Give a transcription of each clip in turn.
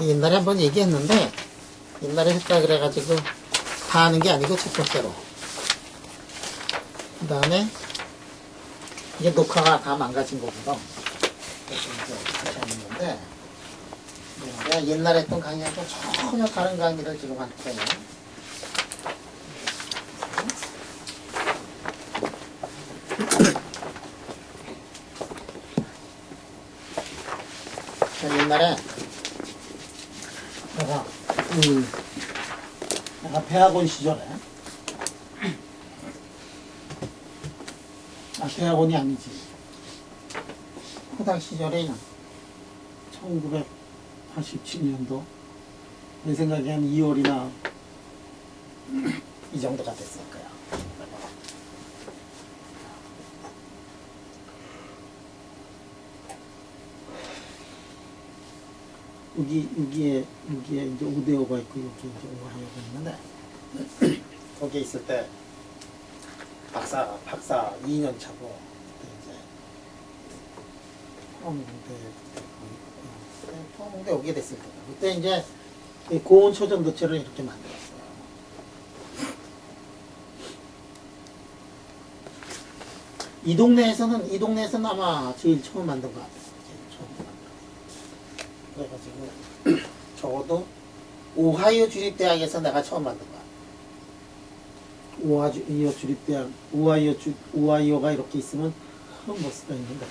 옛날에 한번 얘기했는데, 옛날에 했다 그래가지고 다 하는 게 아니고 첫 번째로. 그 다음에 이게 녹화가 다 망가진 거거든. 그래서 이제 다시 하는데, 내가 옛날에 했던 강의하고 전혀 다른 강의를 지금 할 거예요. 옛날에 내가 대학원 시절에 대학원이 아니지 고등 시절에 1987년도 내 생각에 한 2월이나 이 정도가 됐을 거야. 여기에 이제 오데오가 있고 여기 이제 오하이오가 있는데 거기에 있을 때 박사 2년 차고 그때 이제 포항공대 오게 됐을 때다. 그때 이제 고온 초전도체를 이렇게 만들었어요. 이 동네에서는 아마 제일 처음 만든 것 같아요. 그래가지고 적어도 오하이오 주립대학에서 내가 처음 만든 거야. 오하이오 주립대학, 오하이오가 이렇게 있으면 그런 모습가 있는데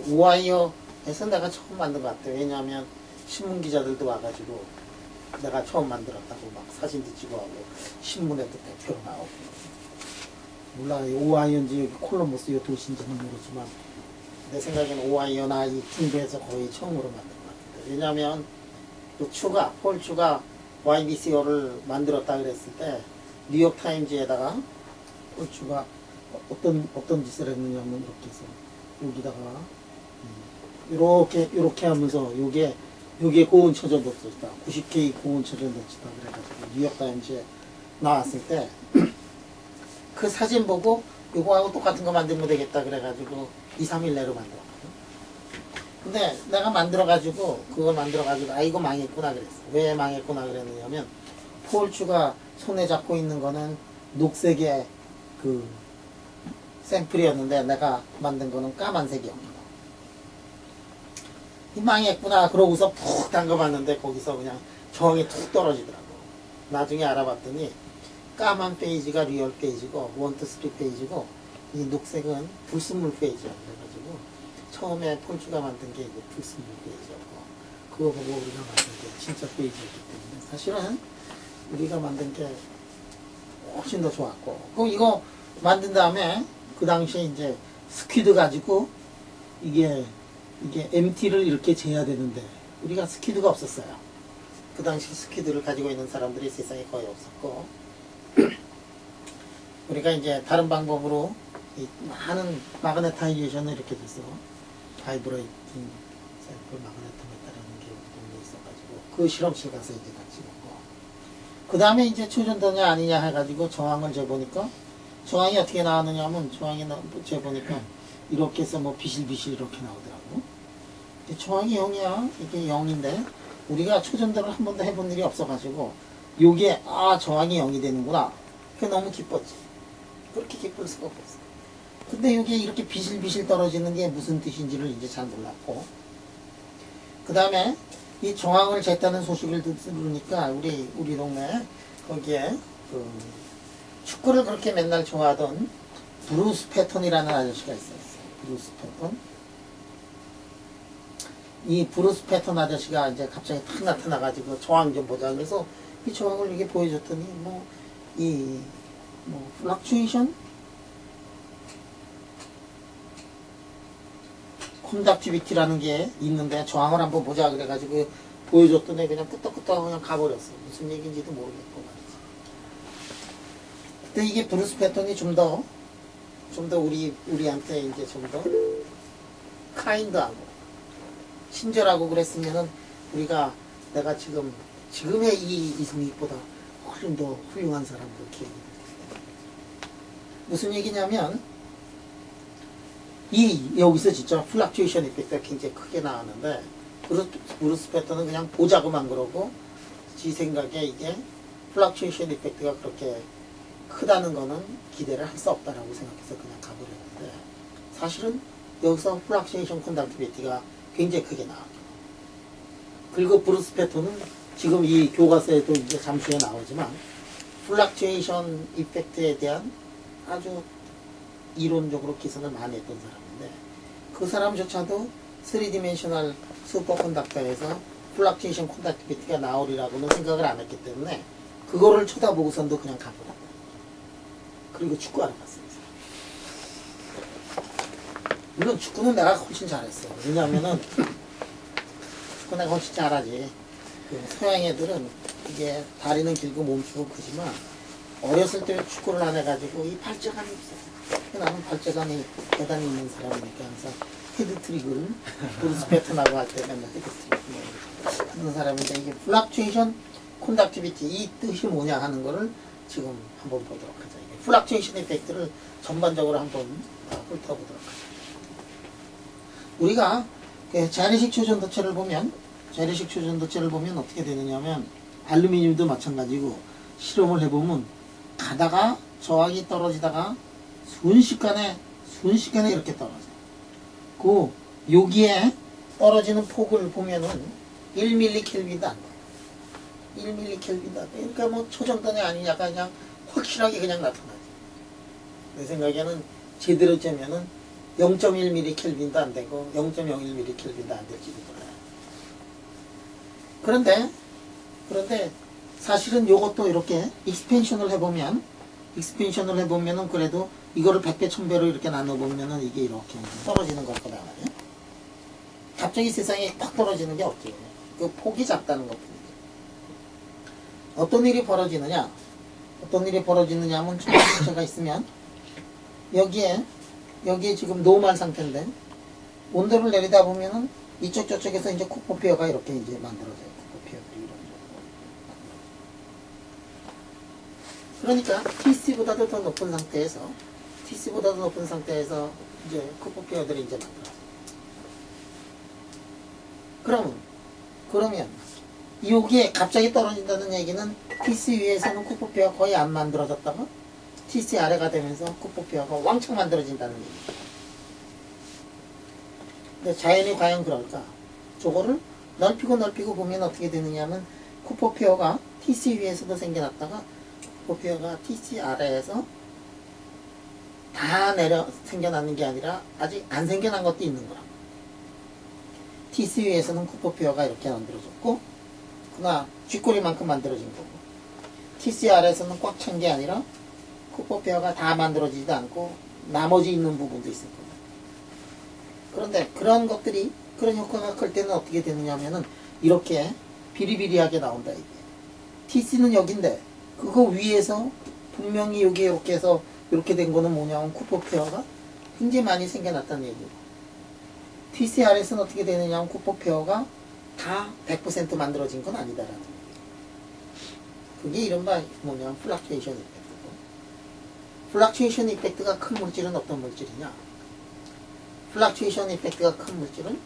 오하이오에서 내가 처음 만든 것 같아. 왜냐하면 신문 기자들도 와가지고 내가 처음 만들었다고 막 사진도 찍어하고 신문에도 대표로 나오고. 몰라 오하이오인지 여기 콜럼버스 이 도시인지는 모르지만 내 생각에는 오하이오나 이 중부에서 거의 처음으로 만든 것 같아. 왜냐하면 폴 추가 YBCO를 만들었다 그랬을 때 뉴욕타임즈에다가 폴 추가 어떤 짓을 했느냐면 이렇게 해서 여기다가 이렇게 하면서 요게 고온 초전도체다 90K 고온 초전도체다 그래가지고 뉴욕타임즈에 나왔을 때 그 사진 보고 요거하고 똑같은 거 만들면 되겠다 그래가지고 2-3일 내로 만들었거든. 근데 내가 그걸 만들어가지고 이거 망했구나 그랬어. 왜 망했구나 그랬느냐면 폴추가 손에 잡고 있는 거는 녹색의 그 샘플이었는데 내가 만든 거는 까만색이었거든. 이 망했구나 그러고서 푹 담가봤는데 거기서 그냥 정이 툭 떨어지더라고. 나중에 알아봤더니 까만 페이지가 리얼 페이지고 1-3 페이지고 이 녹색은 불순물 페이지야. 그래가지고 처음에 폴추가 만든 게 이제 불순물 페이지였고 그거 보고 우리가 만든 게 진짜 페이지였기 때문에 사실은 우리가 만든 게 훨씬 더 좋았고 그럼 이거 만든 다음에 그 당시에 이제 스퀴드 가지고 이게 MT를 이렇게 재야 되는데 우리가 스퀴드가 없었어요. 그 당시 스퀴드를 가지고 있는 사람들이 세상에 거의 없었고 우리가 이제 다른 방법으로 많은 마그네타이제이션을 이렇게 돼서 바이브레이팅 샘플 마그네토메터라는 게 우리 동네에 있어가지고 그 실험실 가서 이제 다 찍었고 그 다음에 이제 초전도냐 아니냐 해가지고 저항을 재보니까 저항이 어떻게 나왔느냐 하면 저항이 재보니까 이렇게 해서 뭐 비실비실 이렇게 나오더라고. 저항이 0이야. 이게 0인데 우리가 초전도를 한 번도 해본 일이 없어가지고 요게 저항이 0이 되는구나. 그게 너무 기뻤지. 그렇게 기쁠 수가 없었어. 근데 이게 이렇게 비실비실 떨어지는 게 무슨 뜻인지를 이제 잘 몰랐고 그 다음에 이 저항을 쟀다는 소식을 들으니까 우리 동네 거기에 그 축구를 그렇게 맨날 좋아하던 브루스 패턴이라는 아저씨가 있었어. 브루스 패턴. 이 브루스 패턴 아저씨가 이제 갑자기 탁 나타나가지고 저항 좀 보자. 그래서 이 저항을 이게 보여줬더니 플럭추에이션? 콘덕티비티라는 게 있는데 저항을 한번 보자 그래가지고 보여줬더니 그냥 끄떡끄떡 그냥 가버렸어. 무슨 얘기인지도 모르겠고 말이지. 근데 이게 브루스 패턴이 좀 더 우리한테 이제 좀 더 카인드하고 친절하고 그랬으면은 내가 지금의 이 이성익보다 훨씬 더 훌륭한 사람으로 기억이 됩니다. 무슨 얘기냐면 여기서 진짜 플락추에이션 이펙트가 굉장히 크게 나왔는데 브루스 패턴은 그냥 보자고만 그러고 지 생각에 이게 플럭추에이션 이펙트가 그렇게 크다는 거는 기대를 할 수 없다라고 생각해서 그냥 가버렸는데 사실은 여기서 플럭추에이션 컨덕티비티가 굉장히 크게 나왔죠. 그리고 브루스 패턴은 지금 이 교과서에도 이제 잠시 후에 나오지만 플럭추에이션 이펙트에 대한 아주 이론적으로 기선을 많이 했던 사람인데 그 사람조차도 3디멘셔널 슈퍼컨덕터에서 플럭추에이션 컨덕티비티가 나오리라고는 생각을 안 했기 때문에 그거를 쳐다보고선도 그냥 가버렸다. 그리고 축구하러 갔어요. 물론 축구는 내가 훨씬 잘했어. 왜냐하면은 축구 내가 훨씬 잘하지. 그 서양 애들은 이게 다리는 길고 몸치고 크지만 어렸을 때 축구를 안 해가지고 이 발재간이 없어. 나는 발재간이 대단히 있는 사람이니까 항상 헤드트릭을 브루스 패턴하고 할 때 맨날 헤드트릭 하는 사람인데 이게 플럭추에이션 콘덕티비티 이 뜻이 뭐냐 하는 거를 지금 한번 보도록 하자. 플럭추에이션 이펙트를 전반적으로 한번 훑어보도록 하자. 우리가 재래식 초전도체를 보면 어떻게 되느냐면 알루미늄도 마찬가지고 실험을 해보면 가다가 저항이 떨어지다가 순식간에 이렇게 떨어져요. 그 여기에 떨어지는 폭을 보면은 1mK kelvin도 안 돼요. 1mK kelvin도 안 돼요. 그러니까 뭐 초전단이 아니냐가 그냥 확실하게 그냥 나타나죠. 내 생각에는 제대로 재면은 0.1mK 켈빈도 안 되고 0.01mK 켈빈도 안 될지도 몰라요. 그런데 사실은 요것도 이렇게 익스펜션을 해보면은 그래도 이거를 100배 1000배로 이렇게 나눠보면은 이게 이렇게 떨어지는 걸 거다 말이에요. 갑자기 세상에 팍 떨어지는 게 없지. 그 폭이 작다는 것 뿐이지. 어떤 일이 벌어지느냐 하면 초전도체가 있으면 여기에 지금 노멀 상태인데 온도를 내리다 보면은 이쪽 저쪽에서 이제 코포피어가 이렇게 이제 만들어져요. 코포피어들이 이런 식으로. 그러니까 TC보다도 더 높은 상태에서 이제 코포피어들이 이제 만들어져요. 그러면 여기에 갑자기 떨어진다는 얘기는 TC 위에서는 코포피어가 거의 안 만들어졌다가 TC 아래가 되면서 코포피어가 왕창 만들어진다는 얘기죠. 근데 자연이 과연 그럴까? 저거를 넓히고 보면 어떻게 되느냐면 코포피어가 TC 위에서도 생겨났다가 코포피어가 TC 아래에서 다 생겨나는 게 아니라 아직 안 생겨난 것도 있는 거라. TC 위에서는 코포피어가 이렇게 만들어졌고 그러나 쥐꼬리만큼 만들어진 거고 TC 아래에서는 꽉 찬 게 아니라 코포피어가 다 만들어지지도 않고 나머지 있는 부분도 있을 겁니다. 그런데 그런 효과가 클 때는 어떻게 되느냐면은 이렇게 비리비리하게 나온다 이게. TC는 여긴데 그거 위에서 분명히 여기 이렇게 해서 이렇게 된 거는 뭐냐면 코포피어가 굉장히 많이 생겨났다는 얘기고 TC 아래에서는 어떻게 되느냐면 코포피어가 다 100% 만들어진 건 아니다라는 얘기예요. 그게 이른바 뭐냐면 플럭추에이션 이펙트고 플럭추에이션 이펙트가 큰 물질은 어떤 물질이냐? 플럭추에이션 이펙트가 큰 물질은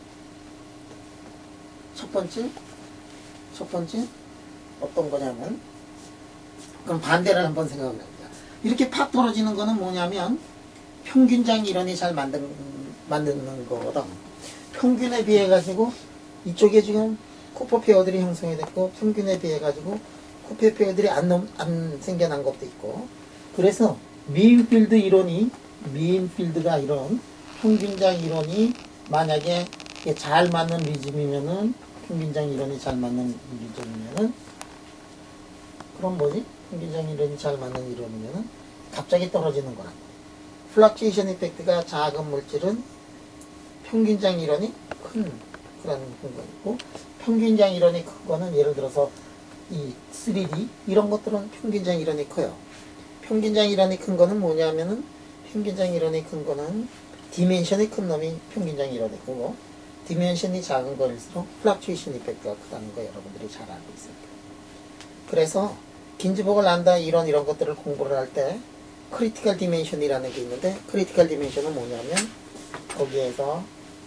첫 번째 어떤 거냐면 그럼 반대를 한번 생각을 해보자. 이렇게 팍 떨어지는 거는 뭐냐면 평균장 이론이 잘 만드는 거거든. 평균에 비해 가지고 이쪽에 지금 코포피어들이 형성이 됐고 평균에 비해 가지고 코포피어들이 안 생겨난 것도 있고 그래서 미인 필드가 이런 평균장 이론이 만약에 잘 맞는 리즘이면은 평균장 이론이 잘 맞는 리즘이면은 그럼 뭐지? 평균장 이론이 잘 맞는 이론이면은 갑자기 떨어지는 거란 말이에요. 플럭추에이션 이펙트가 작은 물질은 평균장 이론이 큰 그런 근거이고 평균장 이론이 큰 거는 예를 들어서 이 3D 이런 것들은 평균장 이론이 커요. 평균장 이론이 큰 거는 뭐냐면은 평균장 이론이 큰 거는 디멘션이 큰 놈이 평균장 이론이 크고 디멘션이 작은 거일수록 플럭추에이션 이펙트가 크다는 거 여러분들이 잘 알고 있을 거예요. 그래서 긴즈버그 란다 이런 것들을 공부를 할 때 크리티컬 디멘션이라는 게 있는데 크리티컬 디멘션은 뭐냐면 거기에서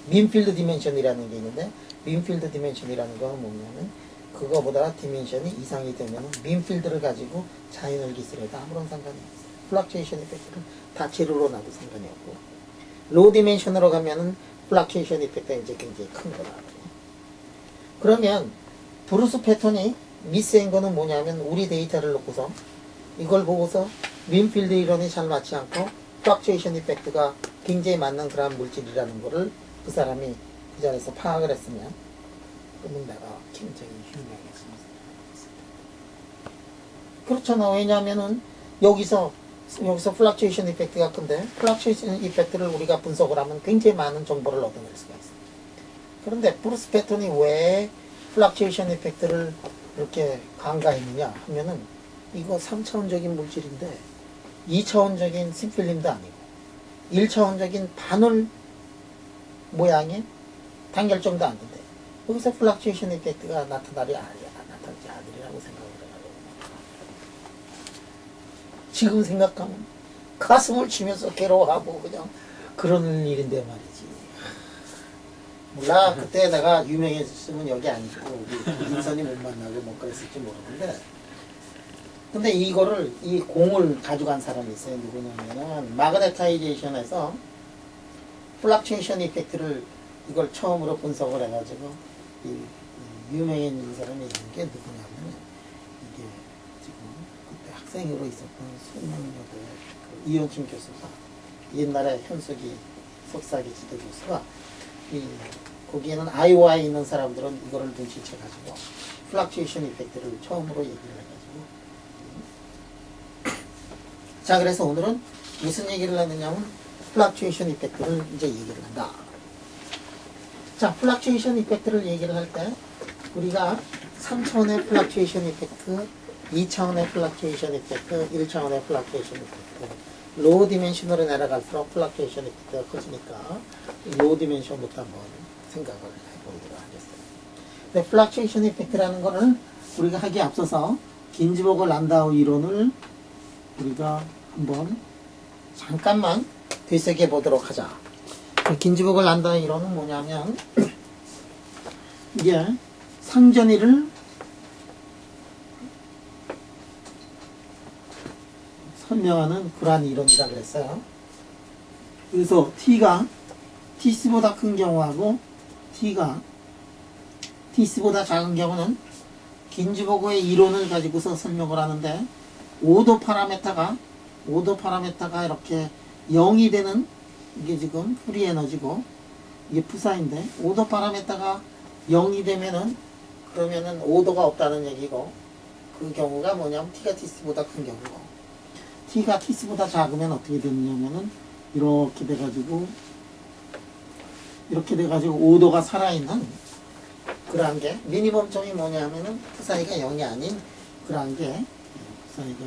민필드 디멘션이라는 게 있는데, 민필드 디멘션이라는 건 뭐냐면 그거보다 디멘션이 이상이 되면 민필드를 가지고 자연을 기술해도 아무런 상관이 없어요. 플락츄에이션 이펙트는 다 제로로 놔도 상관이 없고, 로우 디멘션으로 가면은 플락츄에이션 이펙트가 이제 굉장히 큰 거라고요. 그러면 브루스 패턴이 미스한 거는 뭐냐면, 우리 데이터를 놓고서 이걸 보고서 민필드 이론이 잘 맞지 않고 플락츄에이션 이펙트가 굉장히 맞는 그런 물질이라는 거를 그 사람이 그 자리에서 파악을 했으면, 그러면 내가 굉장히 흉내겠습니다. 그렇잖아. 왜냐하면은 여기서 플락츄에이션 이펙트가 큰데, 플락츄에이션 이펙트를 우리가 분석을 하면 굉장히 많은 정보를 얻어낼 수가 있어요. 그런데 브루스 패턴이 왜 플락츄에이션 이펙트를 이렇게 간과했느냐 하면은, 이거 3차원적인 물질인데 2차원적인 스필름도 아니고 1차원적인 반올 모양의 단결정도 아닌데, 여기서 플락츄에이션 이펙트가 나타나지 않으리라고 생각을 해요. 지금 생각하면 가슴을 치면서 괴로워하고 그냥 그러는 일인데 말이지. 몰라, 그때 내가 유명했으면 여기 아니고 인선이 못 만나고 뭐 그랬을지 모르는데, 근데 이거를, 이 공을 가져간 사람이 있어요. 누구냐면은 마그네타이제이션에서 플락츄에이션 이펙트를 이걸 처음으로 분석을 해가지고 이 유명해진 사람이 있는 게 누구냐면, 이게 지금 그때 학생으로 있었던 숙명여대 그 이현춘 교수가, 옛날에 현숙이 석사기 지도 교수가, 거기에는 아이오와에 있는 사람들은 이거를 눈치채가지고 플락츄에이션 이펙트를 처음으로 얘기를 해가지고, 자, 그래서 오늘은 무슨 얘기를 하느냐면 플락츄에이션 이펙트를 이제 얘기를 한다. 자, 플락츄에이션 이펙트를 얘기를 할 때 우리가 3차원의 플락츄에이션 이펙트, 2차원의 플락츄에이션 이펙트, 1차원의 플락츄에이션 이펙트, 로우 디멘션으로 내려갈수록 플락츄에이션 이펙트가 커지니까 로우 디멘션부터 한번 생각을 해보도록 하겠습니다. 근데 플락츄에이션 이펙트라는 거는 우리가 하기에 앞서서 긴즈버그 란다우 이론을 우리가 한번 잠깐만 되새겨 보도록 하자. 긴즈버그 란다우 이론은 뭐냐면, 이게 상전이를 설명하는 그러한 이론이라 그랬어요. 그래서 T가 T씨보다 큰 경우하고 T가 T씨보다 작은 경우는 긴즈버그의 이론을 가지고서 설명을 하는데, 오도 파라메타가 이렇게 0이 되는, 이게 지금 프리 에너지고 이게 푸사인데, 오도 파라메타가 0이 되면은, 그러면은 오도가 없다는 얘기고, 그 경우가 뭐냐면 T가 T씨보다 큰 경우고, T가 T씨보다 작으면 어떻게 되느냐면은 이렇게 돼가지고 오도가 살아있는 그러한 게, 미니멈점이 뭐냐면은 푸사이가 0이 아닌 그러한 게, 푸사이가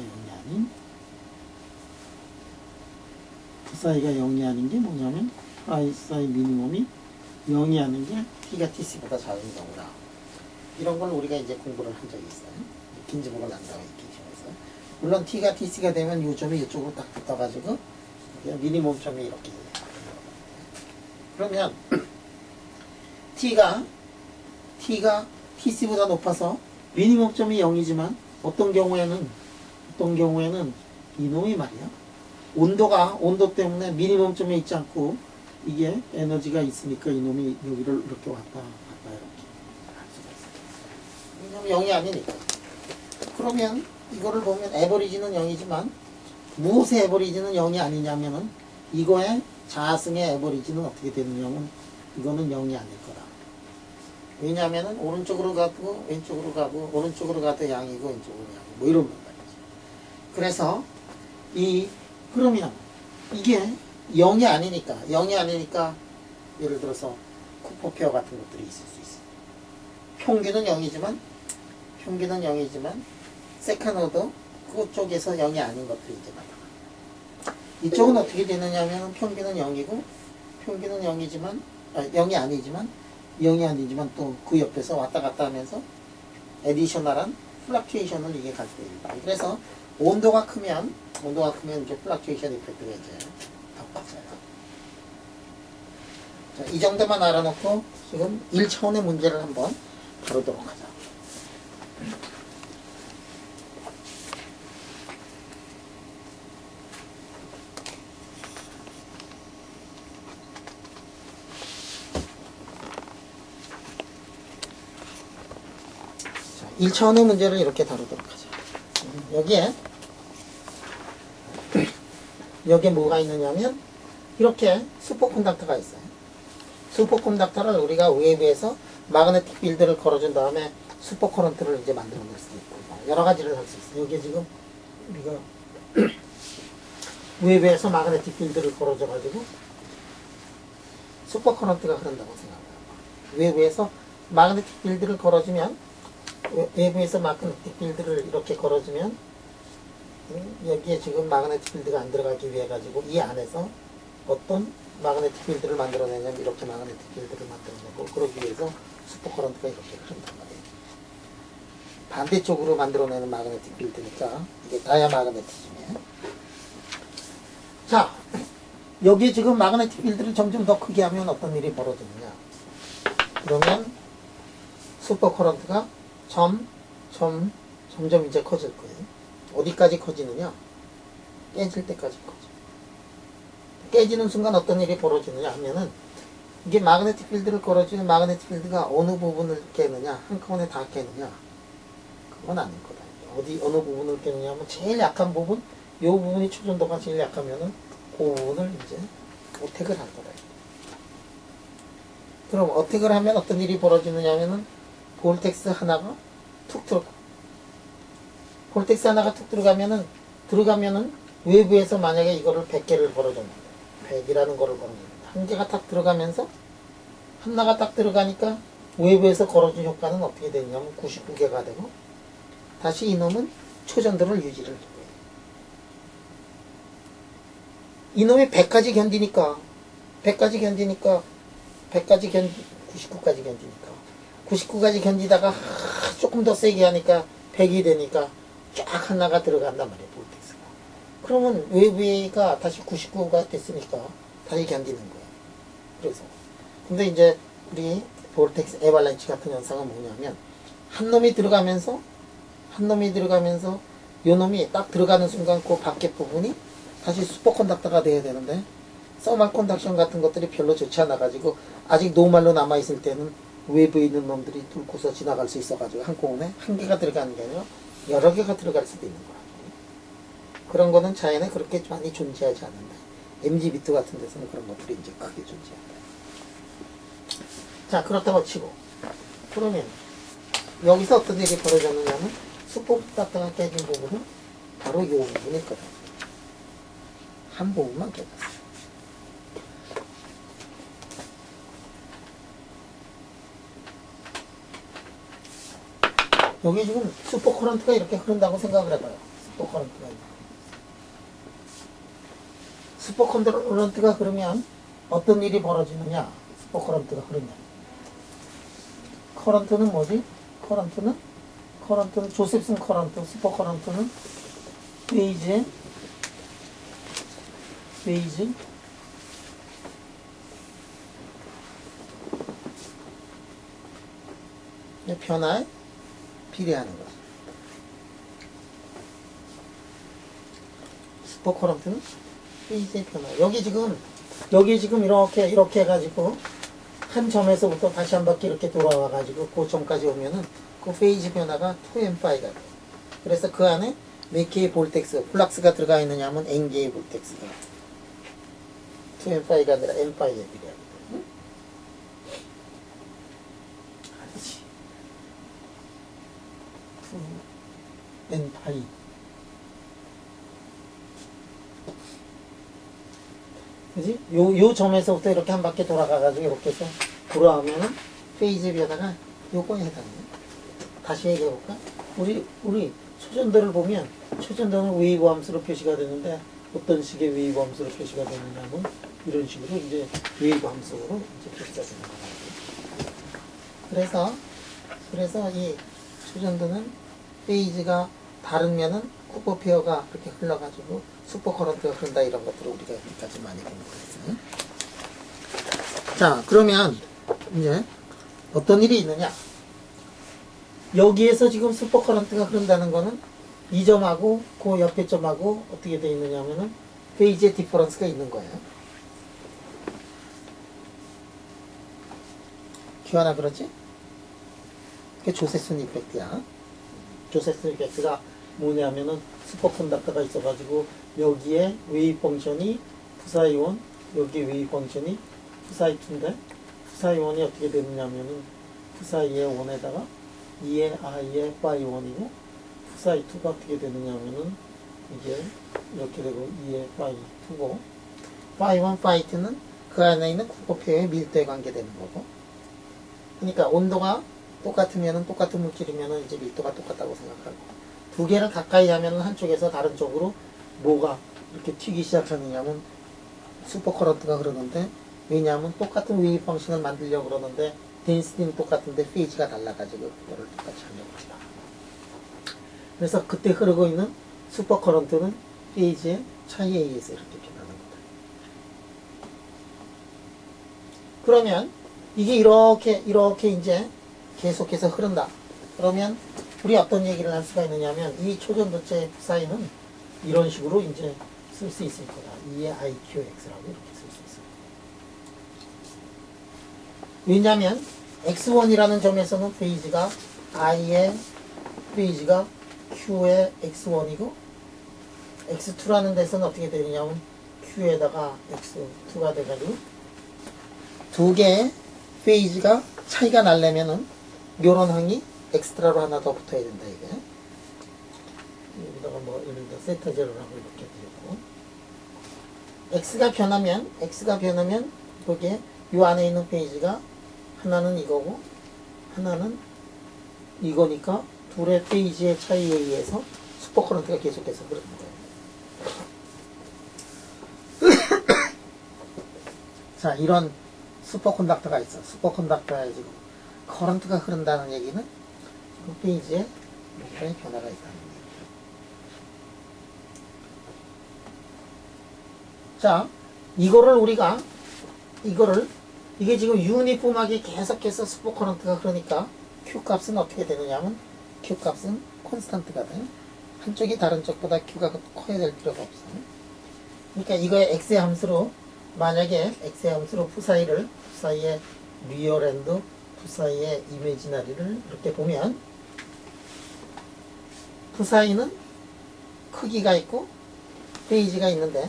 0이 아닌 게 뭐냐면, 프라이사이 미니멈이 0이 아닌 게 T가 T씨보다 작은 경우다. 이런 걸 우리가 이제 공부를 한 적이 있어요. 긴즈버그 란다우 이퀘이션에서. 물론 T가 T씨가 되면 이 점이 이쪽으로 딱 붙어가지고 미니멈점이 이렇게. 그러면 T가 T씨보다 높아서 미니멈점이 0이지만 어떤 경우에는 이놈이 말이야, 온도 때문에 미니멈점에 있지 않고 이게 에너지가 있으니까 이놈이 여기를 이렇게 왔다 이렇게 할 수가 있어요. 왜냐면 0이 아니니까. 그러면 이거를 보면 에버리지는 0이지만 무엇의 에버리지는 0이 아니냐면은, 이거의 자승의 에버리지는 어떻게 되느냐면 이거는 0이 아닐 거다. 왜냐하면은 오른쪽으로 가고 왼쪽으로 가고, 오른쪽으로 가도 양이고 왼쪽으로 양이고 뭐 이런 말이지. 그래서 그러면 이게 0이 아니니까 예를 들어서 쿠퍼페어 같은 것들이 있을 수 있어. 평균은 0이지만 세컨오더 그쪽에서 0이 아닌 것들이 이제 나타나. 이쪽은 어떻게 되느냐 하면 평균은 0이고, 평균은 0이지만 0이 아니지만 또 그 옆에서 왔다 갔다 하면서 에디셔널한 플락츄에이션을 이게 갈 때 있다. 그래서 온도가 크면 이제 플락츄에이션 이펙트가 이제 더 커져요. 자, 이 정도만 알아놓고 지금 1차원의 문제를 한번 다루도록 하자. 자, 1차원의 문제를 이렇게 다루도록 하자. 여기에 뭐가 있느냐면 이렇게 슈퍼컨덕터가 있어요. 슈퍼컨덕터를 우리가 외부에서 마그네틱 필드를 걸어준 다음에 슈퍼커런트를 이제 만들어낼 수도 있고 여러 가지를 할 수 있어요. 여기에 지금 우리가 외부에서 마그네틱 필드를 걸어줘 가지고 슈퍼커런트가 흐른다고 생각해요. 외부에서 마그네틱 필드를 걸어주면 외부에서 마그네틱 필드를 이렇게 걸어주면 여기에 지금 마그네틱 필드가 안 들어가기 위해 가지고 이 안에서 어떤 마그네틱 필드를 만들어내냐면 이렇게 마그네틱 필드를 만들어내고 그러기 위해서 슈퍼커런트가 이렇게 흐른단 말이에요. 반대쪽으로 만들어내는 마그네틱 필드니까 이게 다이아 마그네티즘이에요. 자, 여기 지금 마그네틱 필드를 점점 더 크게 하면 어떤 일이 벌어지느냐. 그러면 슈퍼커런트가 점점 이제 커질 거예요. 어디까지 커지느냐? 깨질 때까지 커져. 깨지는 순간 어떤 일이 벌어지느냐 하면은 이게 마그네틱 필드를 걸어주는 마그네틱 필드가 어느 부분을 깨느냐, 한꺼번에 다 깨느냐? 그건 아닐 거다. 어느 부분을 깨느냐 하면 제일 약한 부분, 요 부분이 초전도가 제일 약하면은 그 부분을 이제 어택을 할 거다. 그럼 어택을 하면 어떤 일이 벌어지느냐 하면은 볼텍스 하나가 툭 들어가. 볼텍스 하나가 툭 들어가면은 외부에서 만약에 이거를 100개를 걸어줬는데 100이라는 거를 걸어줬는데 한 개가 딱 들어가면서 하나가 딱 들어가니까 외부에서 걸어준 효과는 어떻게 되냐면 99개가 되고 다시 이놈은 초전도를 유지를 할 거예요. 이놈이 100까지 견디니까 99까지 견디니까 99까지 견디다가 조금 더 세게 하니까 100이 되니까 쫙 하나가 들어간단 말이에요. 볼텍스가. 그러면 외부가 다시 99가 됐으니까 다시 견디는 거예요. 그래서 근데 이제 우리 볼텍스 에발란치 같은 현상은 뭐냐면 한 놈이 들어가면서 요 놈이 딱 들어가는 순간 그 밖에 부분이 다시 슈퍼컨덕터가 돼야 되는데 서멀 컨덕션 같은 것들이 별로 좋지 않아 가지고 아직 노말로 남아 있을 때는 외부에 있는 놈들이 뚫고서 지나갈 수 있어 가지고 한꺼번에 한 개가 들어가는 게 아니라 여러 개가 들어갈 수도 있는 거야. 그런 거는 자연에 그렇게 많이 존재하지 않는다. MG비트 같은 데서는 그런 것들이 이제 크게 존재한다. 자, 그렇다고 치고 그러면 여기서 어떤 일이 벌어졌느냐면 슈퍼컨덕터가 깨진 부분은 바로 이 부분일 거다. 한 부분만 깨졌어. 여기 지금 슈퍼커런트가 이렇게 흐른다고 생각을 해봐요. 슈퍼커런트가 흐르면 어떤 일이 벌어지느냐? 슈퍼커런트가 흐르면 커런트는 뭐지? 커런트는 조셉슨 커런트. 슈퍼커런트는 페이즈 변화에 비례하는 거죠. 슈퍼커런트는 페이즈의 변화. 여기 지금 이렇게 해가지고 한 점에서부터 다시 한 바퀴 이렇게 돌아와가지고 그 점까지 오면은 그 페이즈 변화가 2n파이가 돼요. 그래서 그 안에 몇 개의 볼텍스, 플락스가 들어가 있느냐 하면 n개의 볼텍스가 2n파이가 아니라 n파이에 비례합니다. 알지? n파이. 그지? 요 점에서부터 이렇게 한 바퀴 돌아가가지고 이렇게 해서 돌아오면은 페이즈 변화가 요거에 해당해요. 다시 얘기해볼까? 우리 초전도를 보면 초전도는 웨이브 함수로 표시가 되는데 어떤 식의 웨이브 함수로 표시가 되느냐면 이런 식으로 이제 웨이브 함수로 이제 표시가 되는 거예요. 그래서 이 초전도는 페이지가 다르면은 쿠퍼 페어가 그렇게 흘러가지고 슈퍼커런트가 흐른다 이런 것들을 우리가 여기까지 많이 본 거예요. 자, 그러면 이제 어떤 일이 있느냐? 여기에서 지금 슈퍼커런트가 흐른다는 거는 이 점하고 그 옆에 점하고 어떻게 되어 있느냐 하면은 페이지의 디퍼런스가 있는 거예요. 기억나 그러지? 그게 조세슨 이펙트야. 조세슨 이펙트가 뭐냐면은 슈퍼컨덕터가 있어가지고 여기에 웨이브 펑션이 푸사이온, 여기 웨이브 펑션이 푸사이2인데 푸사이온이 어떻게 되느냐면은 푸사이의 1에다가 2의 i의 파이 1이고 푸사이2가 어떻게 되느냐면은 이게 이렇게 되고 2의 파이 2고 파이 1, 파이 2는 그 안에 있는 구호표의 밀도에 관계되는 거고, 그러니까 온도가 똑같으면은 똑같은 물질이면은 이제 밀도가 똑같다고 생각하고, 두 개를 가까이 하면은 한쪽에서 다른 쪽으로 뭐가 이렇게 튀기 시작하느냐면 슈퍼커런트가 흐르는데, 왜냐하면 똑같은 웨이브 펑션을 만들려고 그러는데 덴시티는 똑같은데 페이지가 달라가지고 그거를 똑같이 하려고 한다. 그래서 그때 흐르고 있는 슈퍼커런트는 페이지의 차이에 의해서 이렇게 변하는 거다. 그러면 이게 이렇게 이제 계속해서 흐른다. 그러면 우리 어떤 얘기를 할 수가 있느냐면 이 초전도체의 사이는 이런 식으로 이제 쓸 수 있을 거다. 2의 IQX라고 이렇게 쓸 수 있을 거다. 왜냐하면 X1이라는 점에서는 페이지가 I의 페이지가 Q의 X1이고, X2라는 데서는 어떻게 되느냐면 Q에다가 X2가 돼가지고 두 개의 페이지가 차이가 나려면은 요런 항이 엑스트라로 하나 더 붙어야 된다, 이게. 여기다가 뭐 예를 들어 세타 제로라고 이렇게 되고, X가 변하면 거기에 요 안에 있는 페이지가 하나는 이거고 하나는 이거니까 둘의 페이지의 차이에 의해서 슈퍼커런트가 계속해서 흐르는 거예요. 자, 이런 슈퍼컨덕터가 있어. 슈퍼컨덕터에 지금 커런트가 흐른다는 얘기는 그 페이지에 뭔가의 변화가 있다는 얘기예요. 자, 이게 지금 유니폼하게 계속해서 슈퍼커런트가 흐르니까 Q 값은 어떻게 되느냐면 Q 값은 콘스탄트가 돼. 한쪽이 다른 쪽보다 Q가 커야 될 필요가 없어. 그러니까 이거의 X의 함수로, 만약에 X의 함수로 푸사이의 리얼&, 푸사이의 이미지너리를 이렇게 보면, 푸사이는 크기가 있고 페이지가 있는데,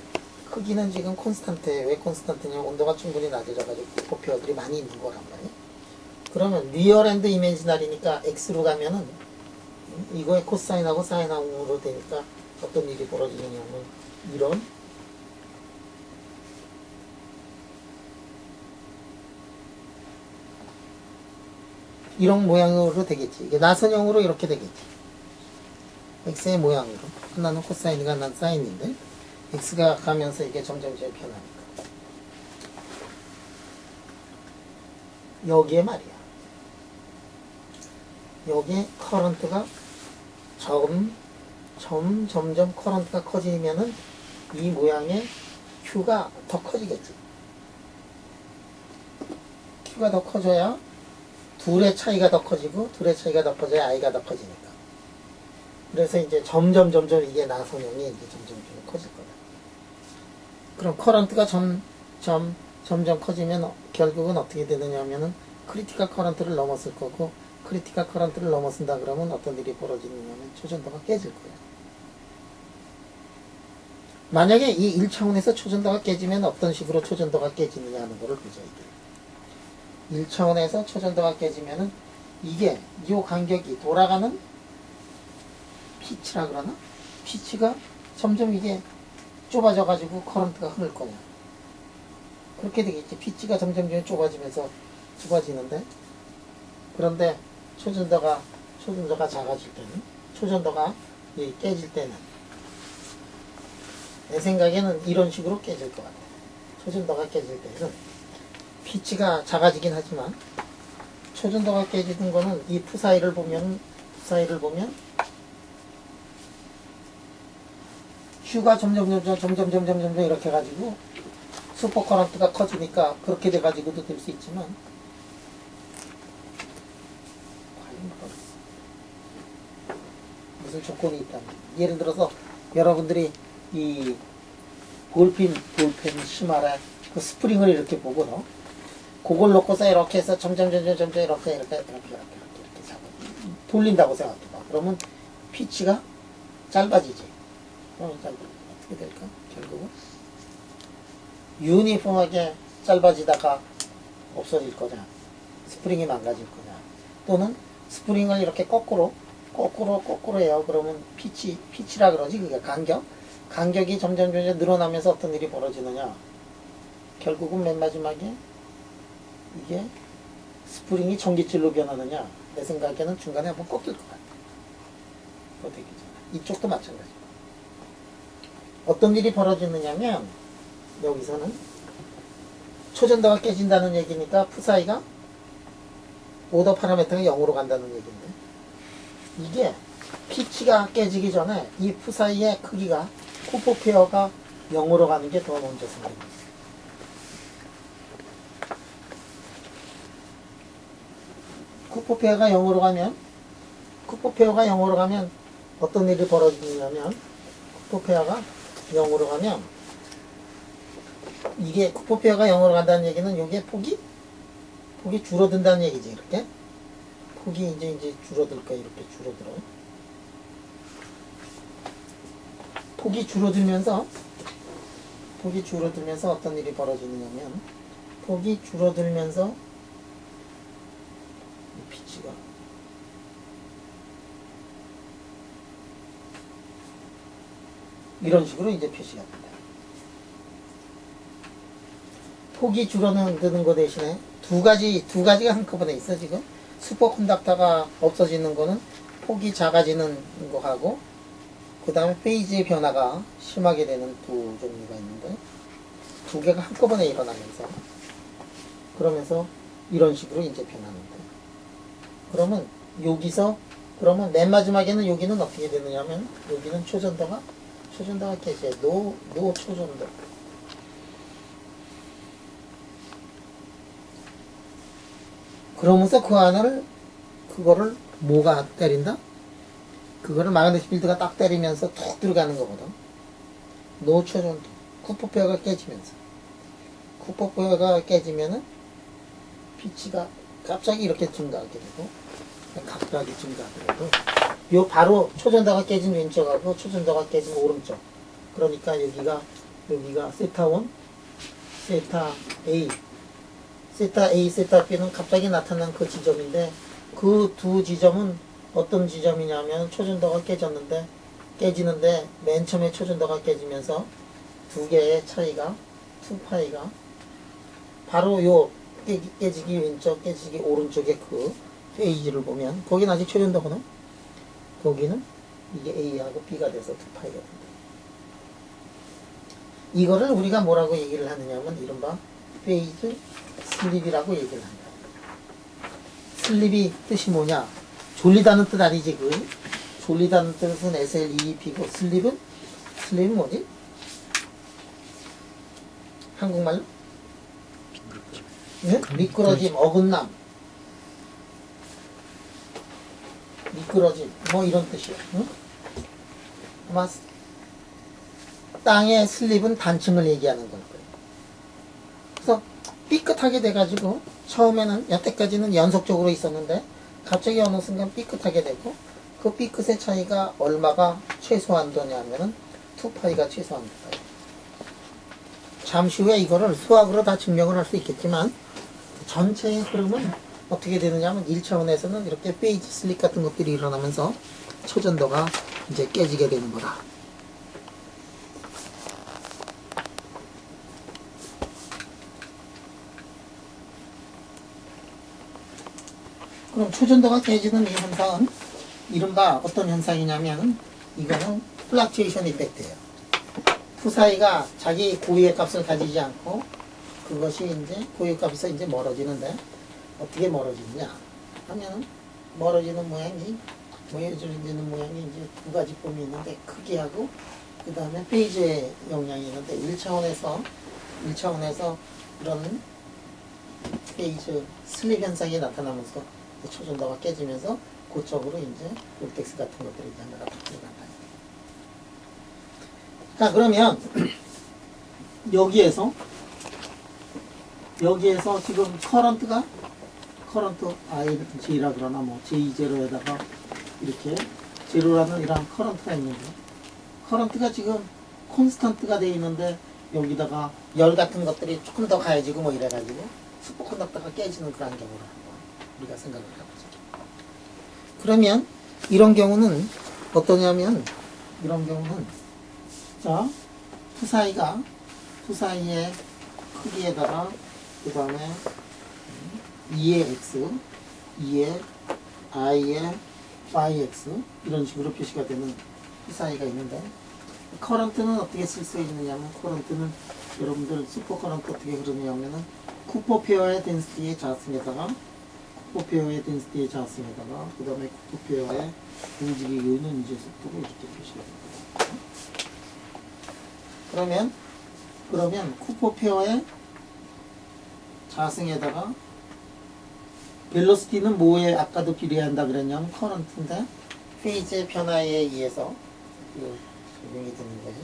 크기는 지금 콘스탄트예요. 왜 콘스탄트냐면 온도가 충분히 낮아져가지고 부호표들이 많이 있는 거란 말이에요. 그러면 리얼&, 이미지너리니까 X로 가면은 이거의 코사인하고 사인하고로 되니까 어떤 일이 벌어지냐면 이런 모양으로 되겠지. 이게 나선형으로 이렇게 되겠지. X의 모양으로. 하나는 코사인이고 하나는 사인인데, X가 가면서 이게 점점 변하니까. 여기에 말이야. 여기에 커런트가 점점 커런트가 커지면은 이 모양의 Q가 더 커지겠지. Q가 더 커져야 둘의 차이가 더 커지고, 둘의 차이가 더 커져야 I가 더 커지니까. 그래서 이제 점점 이게 나선형이 이제 점점 커질 거다. 그럼 커런트가 점점 커지면 결국은 어떻게 되느냐면은 크리티컬 커런트를 넘었을 거고, 크리티컬 커런트를 넘어선다 그러면 어떤 일이 벌어지느냐면 초전도가 깨질 거예요. 만약에 이 1차원에서 초전도가 깨지면 어떤 식으로 초전도가 깨지느냐 하는 거를 보자, 이게. 1차원에서 초전도가 깨지면은 이게 이 간격이 돌아가는 피치라 그러나? 피치가 점점 이게 좁아져 가지고 커런트가 흐를 거냐. 그렇게 되겠지. 피치가 점점 좁아지면서 좁아지는데, 그런데 초전도가 작아질 때는, 초전도가 깨질 때는, 내 생각에는 이런 식으로 깨질 것 같아. 초전도가 깨질 때는 피치가 작아지긴 하지만, 초전도가 깨지는 거는 이 푸사이를 보면 Q가 점점 이렇게 해가지고 슈퍼커런트가 커지니까 그렇게 돼가지고도 될 수 있지만 무슨 조건이 있다면 예를 들어서 여러분들이 이 볼펜 심할에 그 스프링을 이렇게 보고요. 그걸 놓고서 이렇게 해서 점점 이렇게 잡아 돌린다고 생각해봐. 그러면 피치가 짧아지지. 그럼 어떻게 될까? 결국은 유니폼하게 짧아지다가 없어질 거냐, 스프링이 망가질 거냐, 또는 스프링을 이렇게 거꾸로 해요. 그러면 피치라 그러지. 그게 간격이 점점 늘어나면서 어떤 일이 벌어지느냐. 결국은 맨 마지막에 이게 스프링이 전기줄로 변하느냐. 내 생각에는 중간에 한번 꺾일 것 같아. 그거 되기 전에. 이쪽도 마찬가지. 어떤 일이 벌어지느냐면 여기서는 초전도가 깨진다는 얘기니까 푸사이가 오더 파라메터가 0으로 간다는 얘기인데 이게 피치가 깨지기 전에 이 푸사이의 크기가 쿠포페어가 0으로 가는 게 더 먼저 생깁니다. 쿠포페어가 0으로 가면 어떤 일이 벌어지냐면 쿠포페어가 0으로 가면 이게 쿠포페어가 0으로 간다는 얘기는 요게 폭이 줄어든다는 얘기지. 이렇게 폭이 이제 줄어들까. 이렇게 줄어들어. 폭이 줄어들면서 어떤 일이 벌어지느냐면 폭이 줄어들면서 이 피치가 이런 식으로 이제 표시가 된다. 폭이 줄어드는 거 대신에 두 가지가 한꺼번에 있어. 지금 슈퍼컨덕터가 없어지는 거는 폭이 작아지는 거하고 그 다음에 페이지의 변화가 심하게 되는 두 종류가 있는데 두 개가 한꺼번에 일어나면서 그러면서 이런 식으로 이제 변하는데 그러면 맨 마지막에는 여기는 어떻게 되느냐면 여기는 초전도가 깨져요. 노 초전도. 그러면서 그거를 뭐가 때린다? 그거를 마그네틱 필드가 딱 때리면서 툭 들어가는 거거든. 노초전도. 쿠포페어가 깨지면은 피치가 갑자기 이렇게 증가하게 되고 요 바로 초전도가 깨진 왼쪽하고 초전도가 깨진 오른쪽. 그러니까 여기가 세타 1, 세타 A, 세타 B는 갑자기 나타난 그 지점인데 그 두 지점은 어떤 지점이냐면 초전도가 깨지는데 맨 처음에 초전도가 깨지면서 두 개의 차이가 2파이가 바로 요 깨지기 왼쪽 깨지기 오른쪽의 그 페이지를 보면 거기는 아직 초전도거든. 거기는 이게 A하고 B가 돼서 2파이가 된다. 이거를 우리가 뭐라고 얘기를 하느냐면 이른바 페이즈 슬립이라고 얘기를 한다. 슬립이 뜻이 뭐냐? 졸리다는 뜻 아니지. 졸리다는 뜻은 SLEEP고 슬립은 뭐지? 한국말로? 미끄러짐, 어긋남, 미끄러짐, 뭐 이런 뜻이야. 응? 아마 땅의 슬립은 단층을 얘기하는 걸 거예요. 그래서 삐끗하게 돼가지고 처음에는 여태까지는 연속적으로 있었는데 갑자기 어느 순간 삐끗하게 되고 그 삐끗의 차이가 얼마가 최소한도냐면은 2파이가 최소한도다. 잠시 후에 이거를 수학으로 다 증명을 할 수 있겠지만 전체의 흐름은 어떻게 되느냐면 1차원에서는 이렇게 페이지 슬립 같은 것들이 일어나면서 초전도가 이제 깨지게 되는 거다. 그럼 초전도가 깨지는 이 현상은 이른바 어떤 현상이냐면 이거는 플락츄에이션 이펙트예요. 푸사이가 자기 고유의 값을 가지지 않고 그것이 이제 고유 값에서 이제 멀어지는데 어떻게 멀어지느냐 하면 멀어지는 모양이 이제 두 가지 폼이 있는데 크기하고 그 다음에 페이지의 영향이 있는데 1차원에서 1차원에서 이런 페이지 슬립 현상이 나타나면서 초전도가 깨지면서 그쪽으로 이제 볼텍스 같은 것들이 이제 하나가 다 들어간다. 자, 그러면 여기에서 지금 커런트 J라 그러나 뭐 J0에다가 이렇게 제로라는 이런 커런트가 있는데, 커런트가 지금 콘스턴트가 되어 있는데 여기다가 열 같은 것들이 조금 더 가해지고 뭐 이래가지고 슈퍼컨덕터가 깨지는 그런 경우를 한번 우리가 생각을 해보죠. 그러면 이런 경우는 어떠냐면, 이런 경우는 자, 투사이의 크기에다가 그 다음에 2의 x, 2의 i의 phi x 이런 식으로 표시가 되는 투사이가 있는데, 커런트는 어떻게 쓸 수 있느냐면, 커런트는 여러분들 슈퍼커런트 어떻게 흐르냐면은 쿠퍼 페어의 덴시티의 자승에다가 그 다음에 쿠퍼 페어의 움직이고 있는 이제 속도로 이렇게 표시가 됩니다. 그러면 쿠퍼 페어의 자승에다가 벨로시티는 뭐에 아까도 비례한다 그랬냐면 커런트인데, 페이지의 변화에 의해서 적용이 되는 거예요.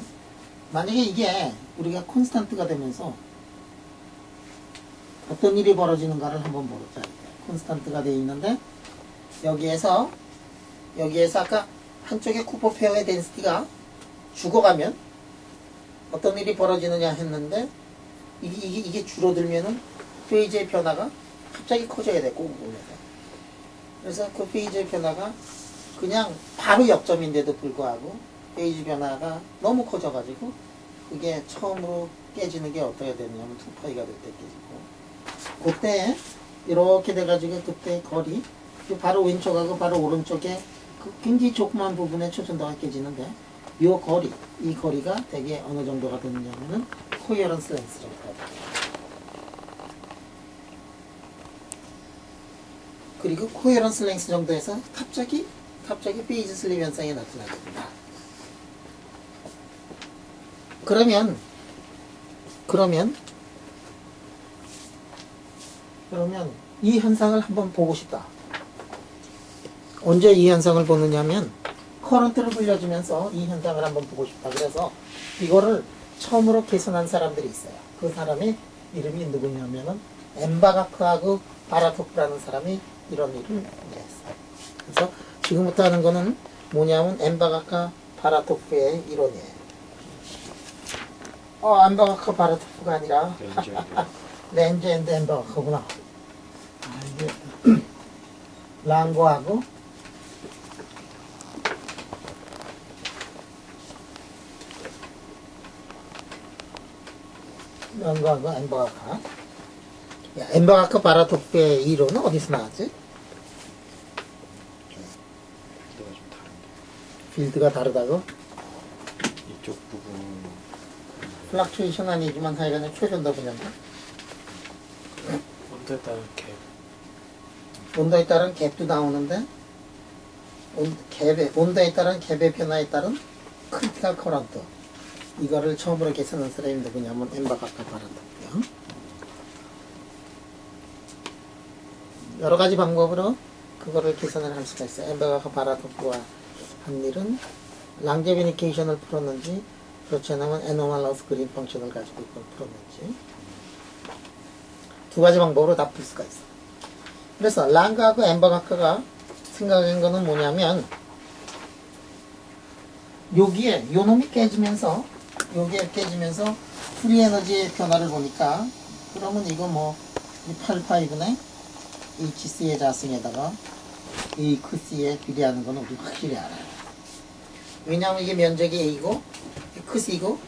만약에 이게 우리가 콘스탄트가 되면서 어떤 일이 벌어지는가를 한번 보자. 콘스탄트가 되어 있는데 여기에서 아까 한쪽에 쿠퍼 페어의 덴시티가 죽어가면 어떤 일이 벌어지느냐 했는데, 이게 줄어들면은 페이지의 변화가 갑자기 커져야 돼. 꼭 보면서. 그래서 그 페이지의 변화가 그냥 바로 역점인데도 불구하고 페이지 변화가 너무 커져가지고 그게 처음으로 깨지는 게 어떻게 되냐면 2파이가 될 때 깨지고, 그때 이렇게 돼가지고 그때 거리 바로 왼쪽하고 바로 오른쪽에 그 굉장히 조그만 부분에 초전도가 깨지는데, 이 거리가 되게 어느 정도가 되느냐면은 코헤런스 렌스 정도가 돼요. 그리고 코헤런스 렌스 정도에서 갑자기 페이지 슬립 현상이 나타나게 된다. 그러면 이 현상을 한번 보고 싶다. 언제 이 현상을 보느냐면, 커런트를 불려주면서 이 현상을 한번 보고 싶다. 그래서 이거를 처음으로 개선한 사람들이 있어요. 그 사람의 이름이 누구냐면은 엠바가크하고 바라토프라는 사람이 이런 일을 했어요. 그래서 지금부터 하는 거는 뭐냐면 엠바가크 바라토프의 이론이에요. 엠바가크 바라토프가 아니라 렌즈 앤드 엠바가크구나. 이게 랑고하고 엠바가크. 엠바가크 바라토프의 이론은 어디서 나왔지? 필드가 다르다고? 이쪽 부분 플락추에이션 아니지만 하여간에 최전도 분야인데, 온도에 따른 갭. 온도에 따른 갭도 나오는데, 온도에 따른 갭의 변화에 따른 크리티컬 커런트, 이거를 처음으로 계산한 사람이 누구냐면 엠바가크 바라토프고요. 여러 가지 방법으로 그거를 계산을 할 수가 있어요. 엠바가크 바라토프가 한 일은 랑제비니케이션을 풀었는지, 그렇지 않으면 애노말러스 그린 펑션을 가지고 그걸 풀었는지, 두 가지 방법으로 다 풀 수가 있어. 그래서 랑가하고 엠바가크가 생각한 거는 뭐냐면, 여기에 요 놈이 깨지면서 프리 에너지의 변화를 보니까, 그러면 이거 뭐 8파이분의 HC의 자승에다가 이 크C에 비례하는 거는 우리 확실히 알아요. 왜냐하면 이게 면적이 A고 크C고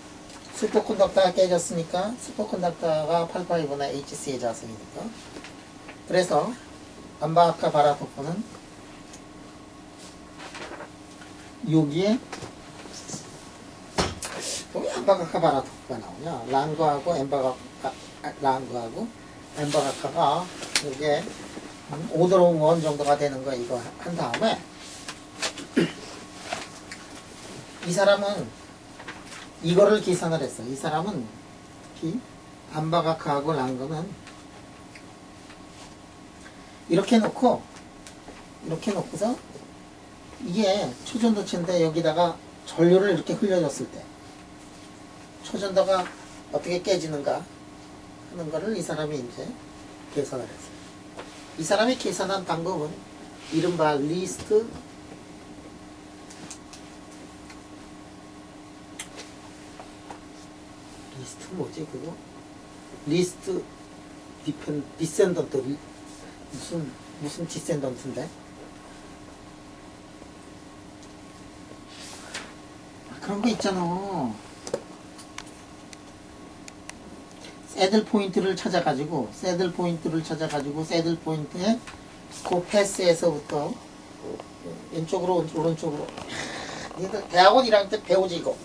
슈퍼컨덕터가 깨졌으니까 슈퍼컨덕터가 8파이분의 HC의 자승이니까, 그래서 엠바가크 바라토프는 여기에 왜 엠바가크 바라토프가 나오냐? 랑고하고 엠바가크가 이게 오더로운 원 정도가 되는 거 이거 한 다음에, 이 사람은 이거를 계산을 했어. 이 사람은 암바가크하고 랑거는 이렇게 놓고 이렇게 놓고서 이게 초전도체인데 여기다가 전류를 이렇게 흘려줬을 때 초전도가 어떻게 깨지는가 하는 거를 이 사람이 이제 계산을 했어요. 이 사람이 계산한 방법은 이른바 리스트 뭐지 그거? 리스트 디센던트 무슨 디센던트인데? 그런 거 있잖아. 새들 포인트를 찾아가지고 새들 포인트에 그 패스에서부터 왼쪽으로 오른쪽으로 얘들 대학원 1학년 때 배우지 이거.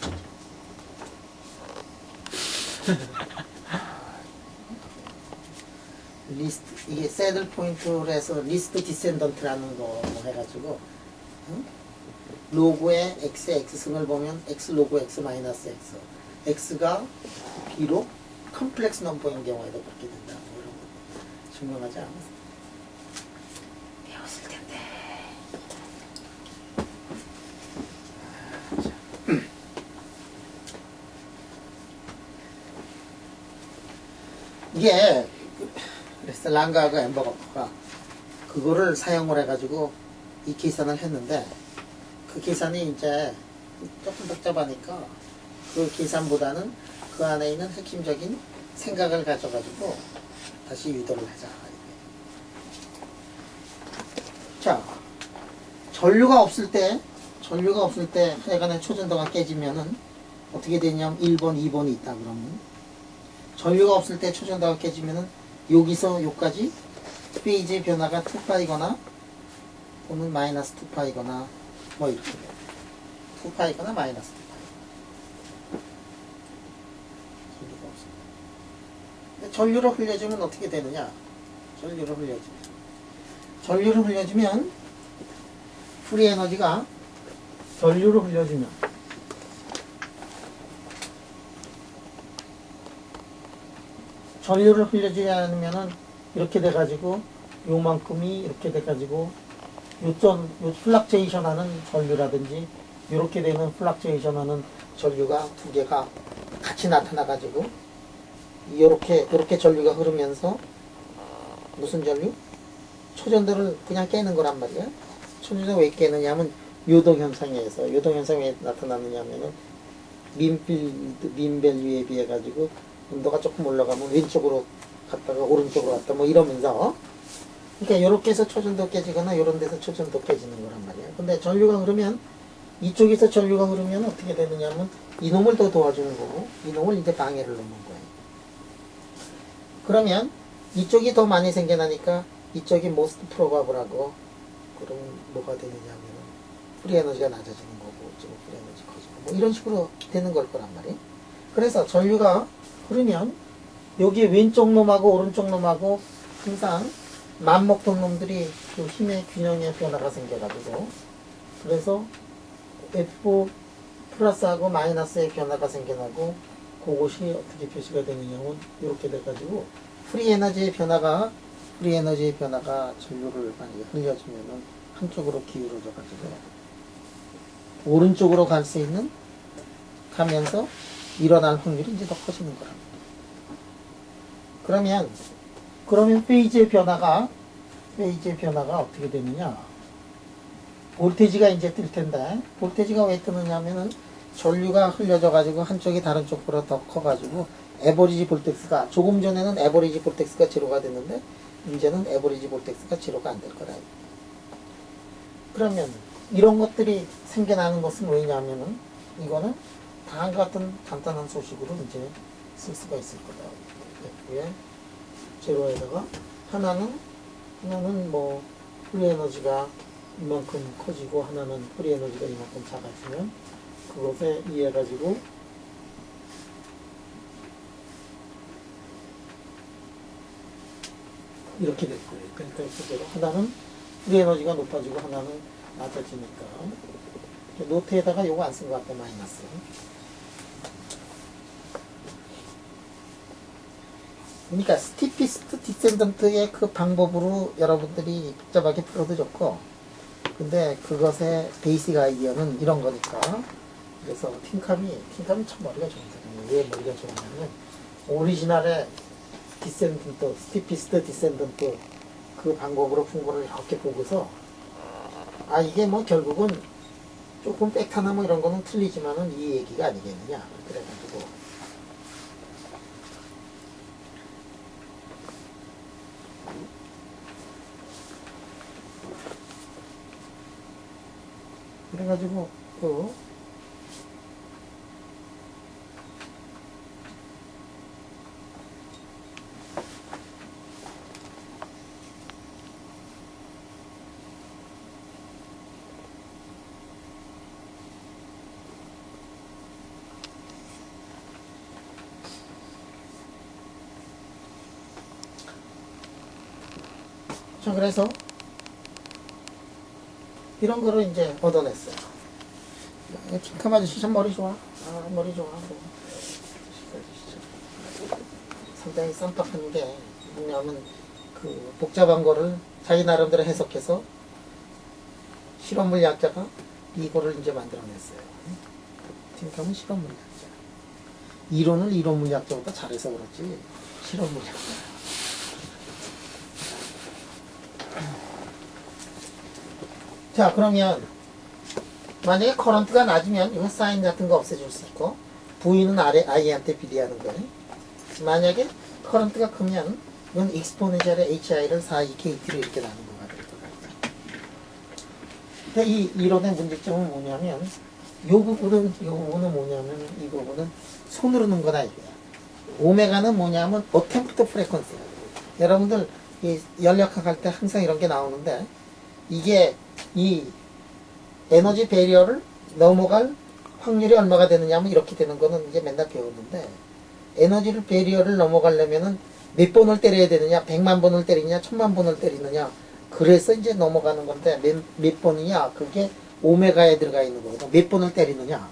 리스트 이게 새들 포인트로 해서 리스트 디센던트라는 거 해가지고 응? 로고의 x의 x승을 보면 x 로고 x 마이너스 x x가 b로 컴플렉스 넘버인 경우에도 그렇게 된다. 뭐 이런 거 증명하지 않았어. 배웠을 텐데. 이게 그래서 랑가하고 엠버거프가 그거를 사용을 해가지고 이 계산을 했는데 그 계산이 이제 조금 복잡하니까 그 계산보다는 그 안에 있는 핵심적인 생각을 가져가지고 다시 유도를 하자. 자, 전류가 없을 때 하여간에 초전도가 깨지면은 어떻게 되냐면 1번, 2번이 있다 그러면 전류가 없을 때 초전도가 깨지면은 여기서 여기까지 페이지의 변화가 2파이거나 또는 마이너스 2파이거나 뭐 이렇게 돼요. 2파이거나 마이너스 2파이. 전류가 없습니다. 전류를 흘려주면 어떻게 되느냐? 전류를 흘려주면 프리 에너지가 전류를 흘려주면 전류를 흘려주지 않으면은 이렇게 돼가지고 요만큼이 이렇게 돼가지고 요 플락제이션 하는 전류라든지 이렇게 되는 플락제이션 하는 전류가 두 개가 같이 나타나가지고 이렇게 전류가 흐르면서 무슨 전류? 초전도를 그냥 깨는 거란 말이야. 초전도 왜 깨느냐면 요동현상에 의해서 요동현상이 왜 나타나느냐면은 민밸류에 비해 가지고 온도가 조금 올라가면 왼쪽으로 갔다가 오른쪽으로 갔다 뭐 이러면서 그러니까 요렇게 해서 초전도 깨지거나 요런 데서 초전도 깨지는 거란 말이야. 근데 전류가 흐르면 이쪽에서 전류가 흐르면 어떻게 되느냐면 이놈을 더 도와주는 거고 이놈을 이제 방해를 놓는 거예요. 그러면 이쪽이 더 많이 생겨나니까 이쪽이 모스트 프로바블하고 그러면 뭐가 되느냐면 프리 에너지가 낮아지는 거고 지금 프리 에너지 커지고 뭐 이런 식으로 되는 걸 거란 말이에요. 그래서 전류가 흐르면 여기 왼쪽 놈하고 오른쪽 놈하고 항상 맞먹던 놈들이 그 힘의 균형의 변화가 생겨가지고 그래서 F 플러스하고 마이너스의 변화가 생겨나고 그것이 어떻게 표시가 되느냐면 이렇게 돼가지고 프리 에너지의 변화가 전류를 만약에 흘려주면은 한쪽으로 기울어져가지고 오른쪽으로 갈 수 있는 가면서 일어날 확률이 이제 더 커지는 거랍니다. 그러면 페이지의 변화가 어떻게 되느냐? 볼테이지가 이제 뜰 텐데, 볼테이지가 왜 뜨느냐면은 전류가 흘려져 가지고 한쪽이 다른 쪽보다 더 커가지고 에버리지 볼텍스가 조금 전에는 에버리지 볼텍스가 제로가 됐는데 이제는 에버리지 볼텍스가 제로가 안 될 거라. 그러면 이런 것들이 생겨나는 것은 왜냐하면은 이거는 다음과 같은 간단한 소식으로 이제 쓸 수가 있을 거다. F에 제로에다가 하나는 뭐 프리 에너지가 이만큼 커지고 하나는 프리 에너지가 이만큼 작아지면 그것에 의해 가지고 이렇게 될 거예요. 그러니까 그대로 하나는 프리 에너지가 높아지고 하나는 낮아지니까 노트에다가 요거 안 쓴 것 같고 마이너스. 그러니까 스티피스트 디센던트의 그 방법으로 여러분들이 복잡하게 풀어도 좋고, 근데 그것의 베이직 아이디어는 이런 거니까. 그래서 틴캄이 참 머리가 좋은 사람이에요. 왜 머리가 좋으냐면 오리지널의 디센던트, 스티피스트 디센던트 그 방법으로 푼 거를 이렇게 보고서 아 이게 뭐 결국은 조금 백타나 뭐 이런 거는 틀리지만은 이 얘기가 아니겠느냐. 그래가지고 그 자, 그래서 이런 거를 이제 얻어냈어요. 틴캄 아저씨 참 머리 좋아. 아, 머리 좋아. 상당히 쌈박한 게 뭐냐면 그 복잡한 거를 자기 나름대로 해석해서 실험물리학자가 이거를 이제 만들어냈어요. 틴캄은 실험물리학자. 이론을 이론물리학자보다 잘해서 그렇지 실험물리학자. 자, 그러면 만약에 커런트가 낮으면 이거 사인 같은 거 없애줄 수 있고 V는 아래 I한테 비례하는 거예요. 만약에 커런트가 크면 이건 익스포넨셜의 HI를 4EKT로 이렇게 나눈 거가 될 것 같아요. 근데 이 이론의 문제점은 뭐냐면 요 부분은 뭐냐면 이 부분은 손으로 넣은 거다 이거야. 오메가는 뭐냐면 어템프트 프레퀀시야. 여러분들 이 연력학 할 때 항상 이런 게 나오는데 이게 이 에너지 배리어를 넘어갈 확률이 얼마가 되느냐면 이렇게 되는 거는 이제 맨날 배웠는데 에너지를 배리어를 넘어가려면은 몇 번을 때려야 되느냐 100만 번을 때리느냐 1000만 번을 때리느냐 그래서 이제 넘어가는 건데 몇 번이냐 그게 오메가에 들어가 있는 거거든. 몇 번을 때리느냐.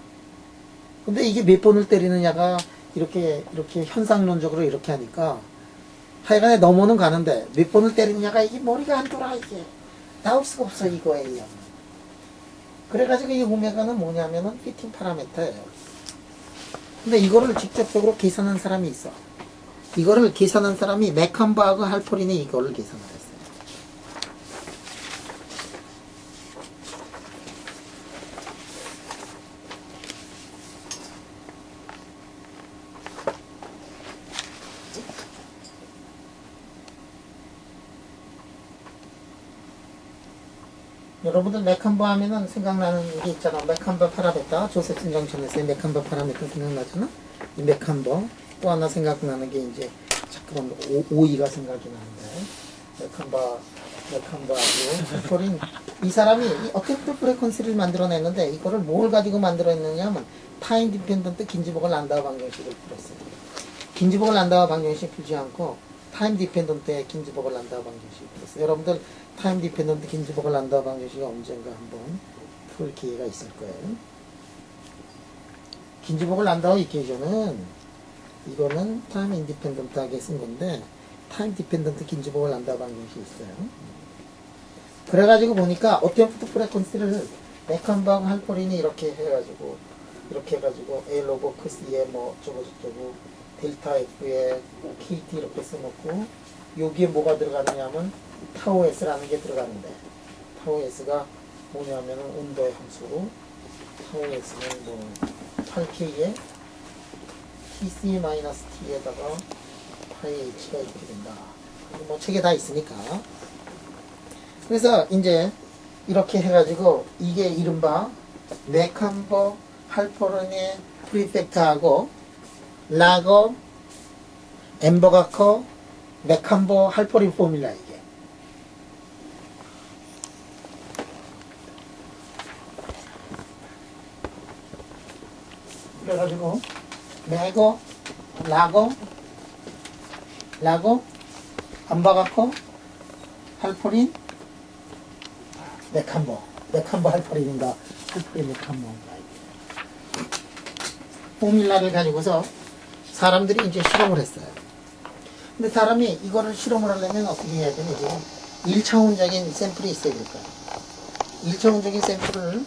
근데 이게 몇 번을 때리느냐가 이렇게 현상론적으로 이렇게 하니까 하여간에 넘어는 가는데 몇 번을 때리느냐가 이게 머리가 안 돌아 이게 나올 수가 없어 이거에 의하면. 그래가지고 이 오메가는 뭐냐면은 피팅 파라미터예요. 근데 이거를 직접적으로 계산한 사람이 있어. 이거를 계산한 사람이 메칸버하고 할포린이 이거를 계산을 했어요. 여러분들 메칸버 하면은 생각나는 게 있잖아. 메칸버 파라미터, 조셉슨 정션에서의 메칸버 파라미터 생각나잖아. 이 메칸버 또 하나 생각나는 게 이제 잠깐만 오이가 생각이 나는데 메칸버하고 할포린 이 사람이 이 어택트 프레퀀시를 만들어냈는데 이거를 뭘 가지고 만들어냈느냐면 타임 디펜던트 긴즈버글 란다우 방정식을 풀었어요. 긴즈버글 란다우 방정식 풀지 않고 타임 디펜던트의 긴즈버글 란다우 방정식을 풀었어요. 여러분들 타임 디펜던트 긴즈버글 란다우 방정식이 언젠가 한번 풀 기회가 있을 거예요. 긴즈버글 란다우 이퀘이션은 이거는 타임 인디펜던트하게 쓴 건데 타임 디펜던트 긴즈버글 란다우 방정식이 있어요. 그래가지고 보니까 어템프트 프레퀀시를 메칸버하고 할포린이 이렇게 해가지고 A 로버 크스에 뭐 저쩌고 델타 F에 KT 이렇게 써놓고 여기에 뭐가 들어가느냐면 타우 S라는 게 들어가는데 타우 S가 뭐냐면은 온도의 함수고 타우 S는 뭐 8K에 TC-T에다가 파이 H가 이렇게 된다. 뭐 책에 다 있으니까. 그래서 이제 이렇게 해가지고 이게 이른바 메칸버 할포린의 프리팩트하고 라거 엠버가커 메칸버 할포린 포뮬라 이게. 그래가지고 메거 라거 엠버가커 할포린 메칸버 할포린인가 할포린 메칸버인가 포뮬라를 가지고서 사람들이 이제 실험을 했어요. 근데 사람이 이거를 실험을 하려면 어떻게 해야 되냐, 지금 1차원적인 샘플이 있어야 될 거야. 1차원적인 샘플을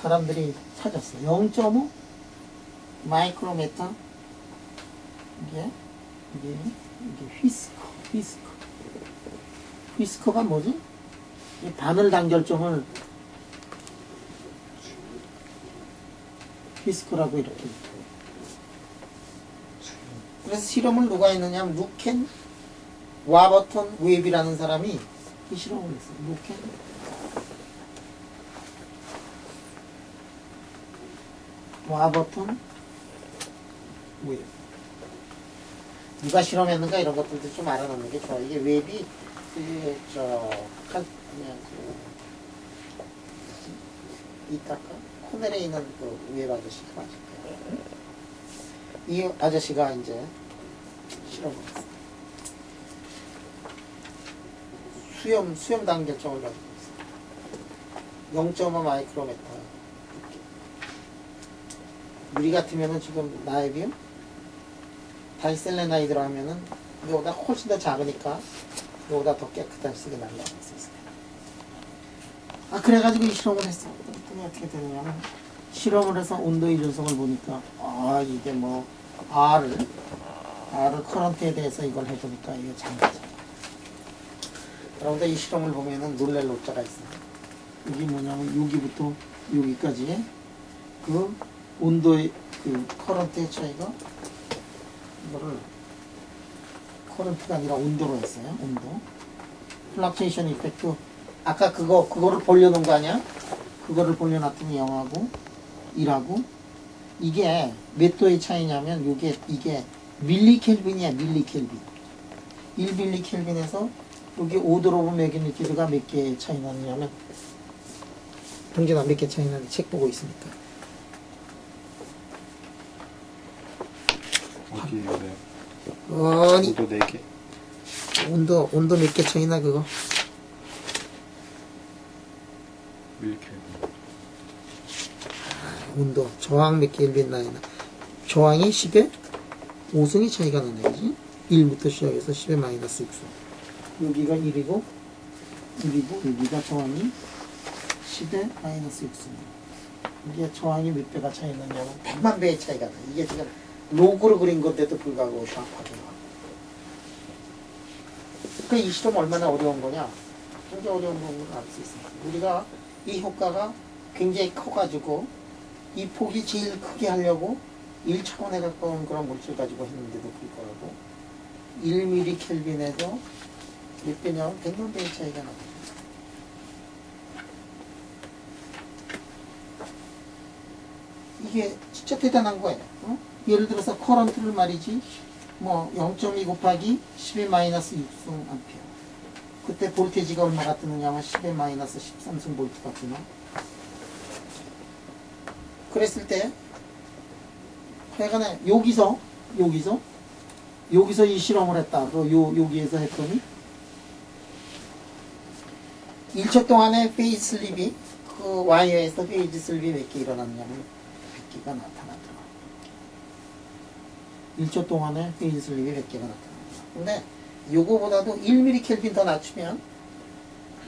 사람들이 찾았어. 0.5 마이크로메터. 이게 휘스커가 뭐지? 이 바늘 단결점을 휘스커라고 이렇게. 그래서 실험을 누가 했느냐 하면 루켄 와버턴 웹이라는 사람이 이 실험을 했어요. 루켄 와버턴 웹. 누가 실험했는가 이런 것들도 좀 알아놓는 게 좋아. 이게 웹이 이따가 코넬에 있는 그 웹 아저씨가 맞을 거예요. 이 아저씨가 이제 실험을 했어요. 수염 단결점을 가지고 있어요. 0.5 마이크로메터. 유리 같으면은 지금 나이비움 다이셀레나이드로 하면은 이거보다 훨씬 더 작으니까 이거보다 더 깨끗한 색이 날라올 수 있어요. 그래가지고 이 실험을 했어. 그랬더니 어떻게 되냐면 실험을 해서 온도 이준성을 보니까 이게 뭐 R을 커런트에 대해서 이걸 해보니까 이게 장기죠. 그런데 이 실험을 보면은 놀랄 노자가 있어요. 이게 뭐냐면 여기부터 여기까지의 그 온도의 그 커런트의 차이가 이거를 커런트가 아니라 온도로 했어요. 온도. 플락체이션 이펙트. 아까 그거를 벌려놓은 거 아니야? 그거를 벌려놨더니 0하고 1하고 이게 몇 도의 차이냐면 이게 밀리켈빈이야. 밀리켈빈. 1밀리켈빈에서 여기 오더 오브 매그니튜드가 몇 개 차이 나느냐면 동전아 몇 개 차이 나는지 책 보고 있으니까. 어디에요? 네. 아니 온도 4개. 온도 몇 개 차이나 그거? 밀켈빈. 온도 저항 몇 개 일빈 나이나 저항이 10에 5승이 차이가 나네. 그지? 1부터 시작해서 10에 마이너스 6승. 여기가 1이고 여기가 저항이 10에 마이너스 6승. 이게 저항이 몇 배가 차이 나냐면 100만 배의 차이가 나. 이게 지금 로그로 그린 건데도 불구하고 정확하게 나와. 그러니까 이 실험 얼마나 어려운 거냐? 굉장히 어려운 걸 알 수 있습니다. 우리가 이 효과가 굉장히 커가지고 이 폭이 제일 크게 하려고 1차원에 가까운 그런 물질 가지고 했는데도 불구하고 1mm 켈빈에도 몇 배냐면 100만 배의 차이가 나거든요. 이게 진짜 대단한 거예요. 예를 들어서 커런트를 말이지 뭐 0.2 곱하기 10의 마이너스 6승 암페어. 그때 볼테이지가 얼마가 뜨느냐면 10의 마이너스 13승 볼트가 뜨나. 그랬을 때 하여간에 여기서 이 실험을 했다. 여기에서 했더니 1초 동안에 페이지 슬립이 그 와이어에서 페이지 슬립이 몇 개 일어났냐면 100개가 나타나더라. 1초 동안에 페이지 슬립이 100개가 나타나더라. 근데 요거보다도 1mm 켈빈 더 낮추면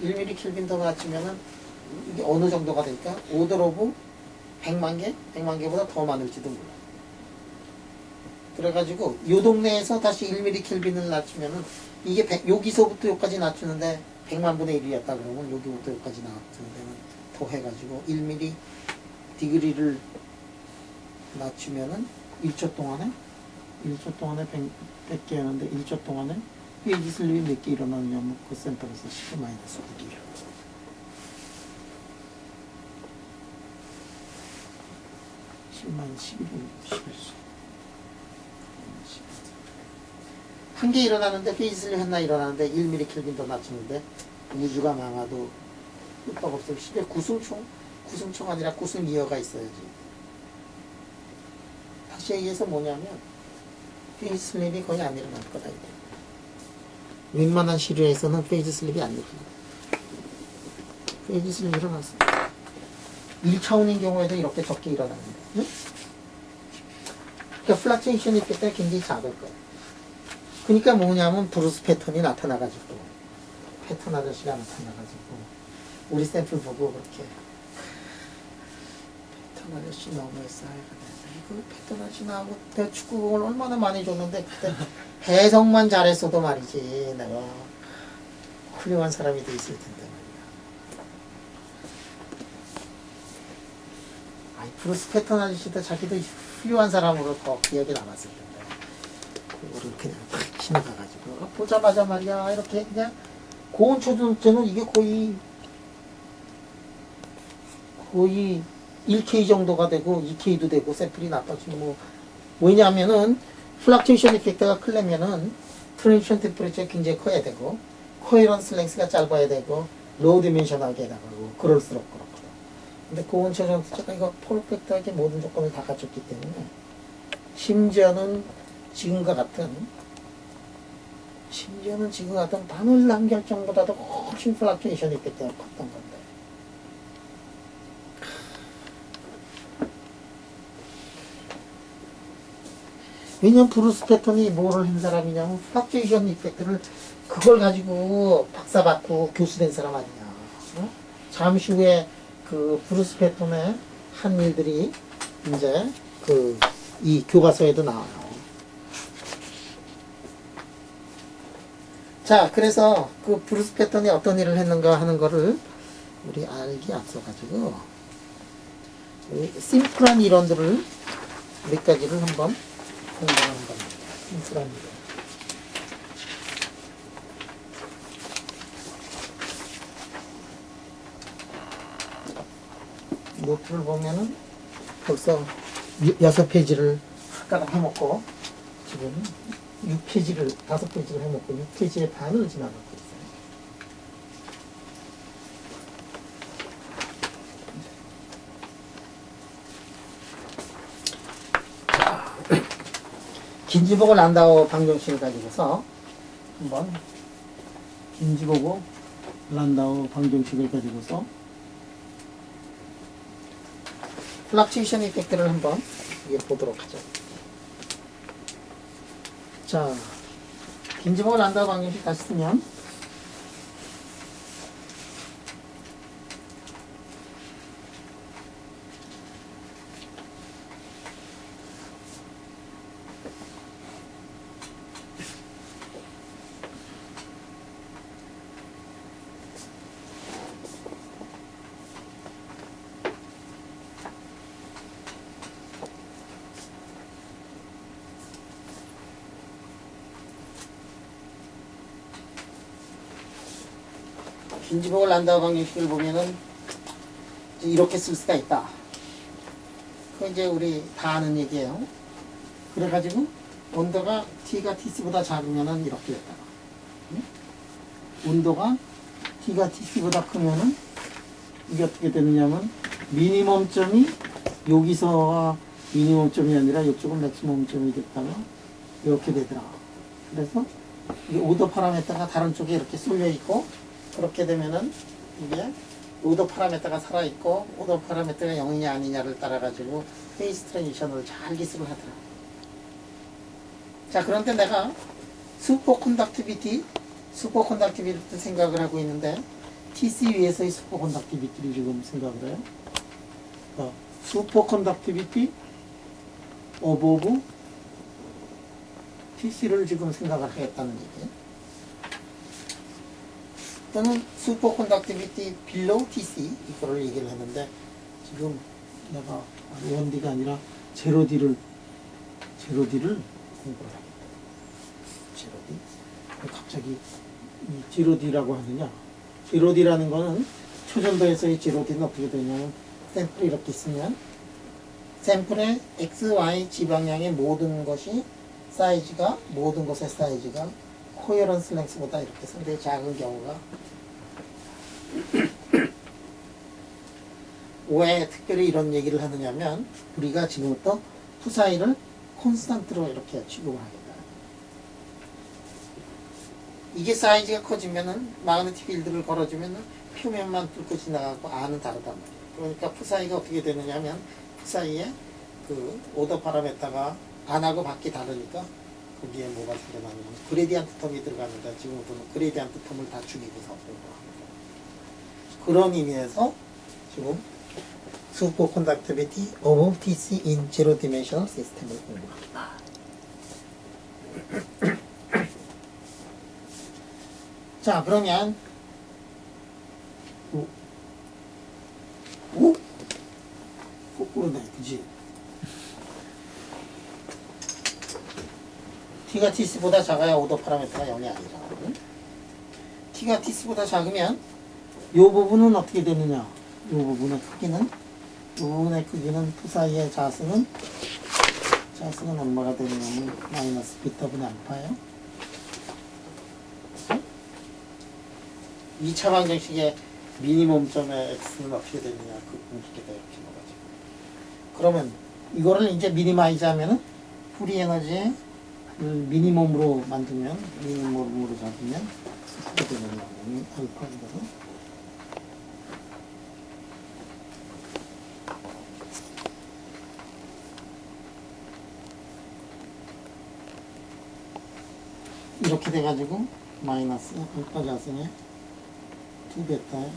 1mm 켈빈 더 낮추면은 이게 어느 정도가 될까? 오더 오브 100만 개? 100만 개보다 더 많을지도 몰라. 그래가지고 요 동네에서 다시 1mm 켈빈을 낮추면은 이게 여기서부터 여기까지 낮추는데 100만 분의 1이었다 그러면 여기부터 여기까지 낮추는 데는 더 해가지고 1mm 디그리를 낮추면은 1초 동안에 100개 하는데 1초 동안에 페이지 슬립이 몇 개 일어나느냐면 그 샘플에서 10의 마이너스 9개. 10만 11분 11수. 한 개 일어나는데 페이지 슬립 하나 일어나는데 1mm 켈빈 더 낮추는데 우주가 망하도 끄떡 없어요. 10의 구승총 아니라 구승 2어가 있어야지. 다시 얘기해서 뭐냐면 페이지 슬립이 거의 안 일어날 거다 이게. 웬만한 시류에서는 페이지 슬립이 안 일어나. 페이지 슬립이 일어났어. 1차원인 경우에도 이렇게 적게 일어나는데. 응? 그러니까 플락체이션이 있기 때문에 굉장히 작을 거야. 그러니까 뭐냐면 브루스 패턴이 나타나가지고 패턴 아저씨가 나타나가지고 우리 샘플 보고 그렇게 패턴 아저씨 너무했어요. 그 패턴 아저씨 나하고 축구공을 얼마나 많이 줬는데 그때 해석만 잘했어도 말이지 내가 훌륭한 사람이 돼 있을 텐데 말이야. 아이 브루스 패턴 아저씨도 자기도 훌륭한 사람으로 더 기억에 남았을 텐데 그거를 그냥 탁 지나가가지고 보자마자 말이야 이렇게 그냥 고온 초전제는 이게 거의 1K 정도가 되고 2K도 되고 샘플이 나빠지고 뭐 왜냐하면은 플락츄에이션 이펙트가 크려면은 트랜지션 템퍼레처가 굉장히 커야 되고 코헤런스 랭스가 짧아야 되고 로우 디멘셔널하게 나가고 그럴수록 그렇거든. 근데 고온 초전제가 이거 퍼펙트하게 모든 조건을 다 갖췄기 때문에 심지어는 지금과 같은 바늘 단결정보다도 훨씬 플락츄에이션 이펙트가 컸던 건데 왜냐면 브루스 패턴이 뭐를 한 사람이냐면 플락츄에이션 이펙트를 그걸 가지고 박사받고 교수된 사람 아니냐. 어? 잠시 후에 그 브루스 패턴의 한 일들이 이제 이 교과서에도 나와요. 자, 그래서 그 브루스 패턴이 어떤 일을 했는가 하는 거를 우리 알기 앞서가지고 심플한 이론들을 몇 가지를 한번 공부하는 겁니다. 심플한 이론. 노트를 보면은 벌써 6페이지를 숟가락 해먹고 지금 6페이지를 5페이지를 해먹고 6페이지의 반을 지나가고 있어요. 긴지보고 란다우 방정식을 가지고서 한번 긴지보고 란다우 방정식을 가지고서 플락츄에이션 이펙트를 한번 보도록 하죠. 자, 긴지보고 란다우 방정식 다시 쓰면 긴지보고 란다우 방정식을 보면은 이렇게 쓸 수가 있다. 그 이제 우리 다 아는 얘기예요. 그래가지고 온도가 T가 TC보다 작으면은 이렇게 됐다. 온도가 T가 TC보다 크면은 이게 어떻게 되느냐면 미니멈점이 여기서가 미니멈점이 아니라 이쪽은 맥시멈점이 됐다가 이렇게 되더라. 그래서 이게 오더 파라미터가 다른 쪽에 이렇게 쏠려 있고 그렇게 되면은 이게 오더 파라미터가 살아있고 오더 파라미터가 0이냐 아니냐를 따라가지고 페이스 트랜지션을 잘 기술을 하더라. 자, 그런데 내가 슈퍼컨덕티비티 생각을 하고 있는데 TC 위에서의 슈퍼컨덕티비티를 지금 생각을 해요. 슈퍼컨덕티비티 오브 TC를 지금 생각을 하겠다는 얘기예요. 또는 슈퍼컨덕티비티 빌로우 TC 이거를 얘기를 했는데 지금 내가 1D가 아니라 0D를 공부를 하겠다. 0D 갑자기 이 0D라고 하느냐 0D라는 거는 초전도에서의 0D는 어떻게 되냐면 샘플이 이렇게 있으면 샘플의 X, Y 지방량의 모든 것의 사이즈가 코헤런스 랭스보다 이렇게 상당히 작은 경우가 왜 특별히 이런 얘기를 하느냐면 우리가 지금부터 푸사이를 콘스탄트로 이렇게 취급을 하겠다. 이게 사이즈가 커지면은 마그네틱 필드를 걸어주면은 표면만 뚫고 지나가고 안은 다르단 말이에요. 그러니까 푸사이가 어떻게 되느냐면 푸사이의 그 오더 파라메타가 안하고 밖이 다르니까 거기에 뭐가 들어가냐면 그레디언트 텀이 들어가는데 지금부터는 그레디언트 텀을 다 죽이고서 공부합니다. 그런 의미에서 지금 superconductivity of TC in zero dimensional system을 공부합니다. 자, 그러면 오? 거꾸로네, 그지? T가 TC보다 작아야 오더 파라미터가 0이 아니라 T가 TC보다 작으면 이 부분은 어떻게 되느냐? 이 부분의 크기는 이 부분의 크기는 그 사이의 자수는 얼마가 되느냐면 마이너스 비타분의 알파예요. 2차 방정식의 미니멈점의 x는 어떻게 되느냐? 그 공식에다 이렇게 넣어가지고 그러면 이거를 이제 미니마이즈 하면은 프리 에너지의 미니멈으로 만들면 미니멈으로 잡으면 어떻게 되느냐? 알파인데서 이렇게 돼가지고 마이너스 알파 자승의 2베타에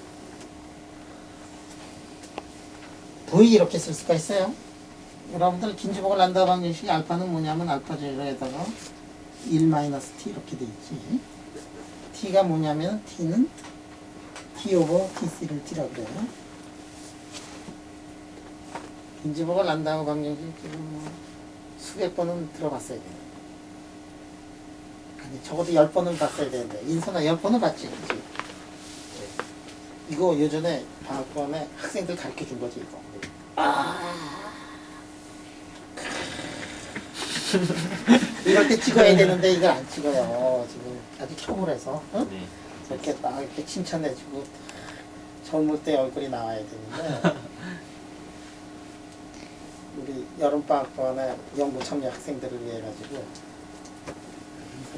V 이렇게 쓸 수가 있어요. 여러분들 긴지복을 란다 방정식이 알파는 뭐냐면 알파 제로에다가 1 마이너스 t 이렇게 돼 있지. t가 뭐냐면 t는 t 오버 tc를 t라고 그래요. 긴지복을 란다 방정식 지금 뭐 수백 번은 들어봤어야 돼요. 아니 적어도 10번은 봤어야 되는데 인선아 10번은 봤지, 그치? 이거 예전에 방학번에 학생들 가르쳐 준 거지 이거. 이럴 때 찍어야 되는데 이걸 안 찍어요. 지금 아주 초보라서 응? 이렇게 막 이렇게 칭찬해주고 젊을 때 얼굴이 나와야 되는데 우리 여름방학번에 연구 참여 학생들을 위해 가지고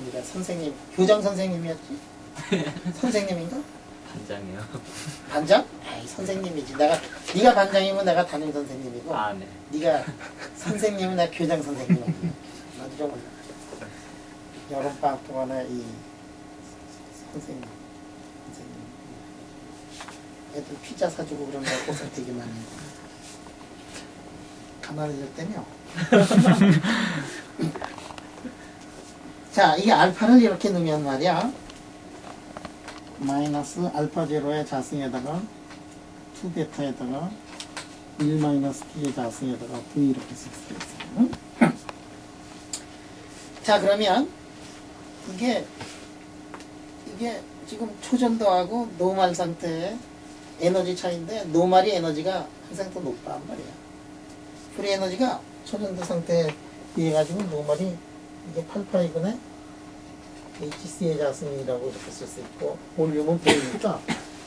우리가 선생님 교장 선생님이었지? 선생님인가? 반장이요. 반장? 에이, 선생님이지. 네가 반장이면 내가 담임 선생님이고, 아, 네. 네가 선생님은 내가 교장 선생님이야. 나도 좀 여름방학 동안에 이 선생님, 애들 피자 사주고 그런 거 고생 되게 많이 해. 가만히 있을 때며. 자, 이게 알파를 이렇게 넣으면 말이야. 마이너스 알파 제로의 자승에다가 2베타에다가 1 마이너스 t의 자승에다가 v 이렇게 쓸 수가 있어요. 자, 그러면 이게 지금 초전도하고 노말 상태의 에너지 차이인데 노말이 에너지가 항상 더 높단 말이야. 프리 에너지가 초전도 상태에 비해 가지고 노말이 이게 8파이분의 HC의 자승이라고 이렇게 쓸 수 있고 볼륨은 보이니까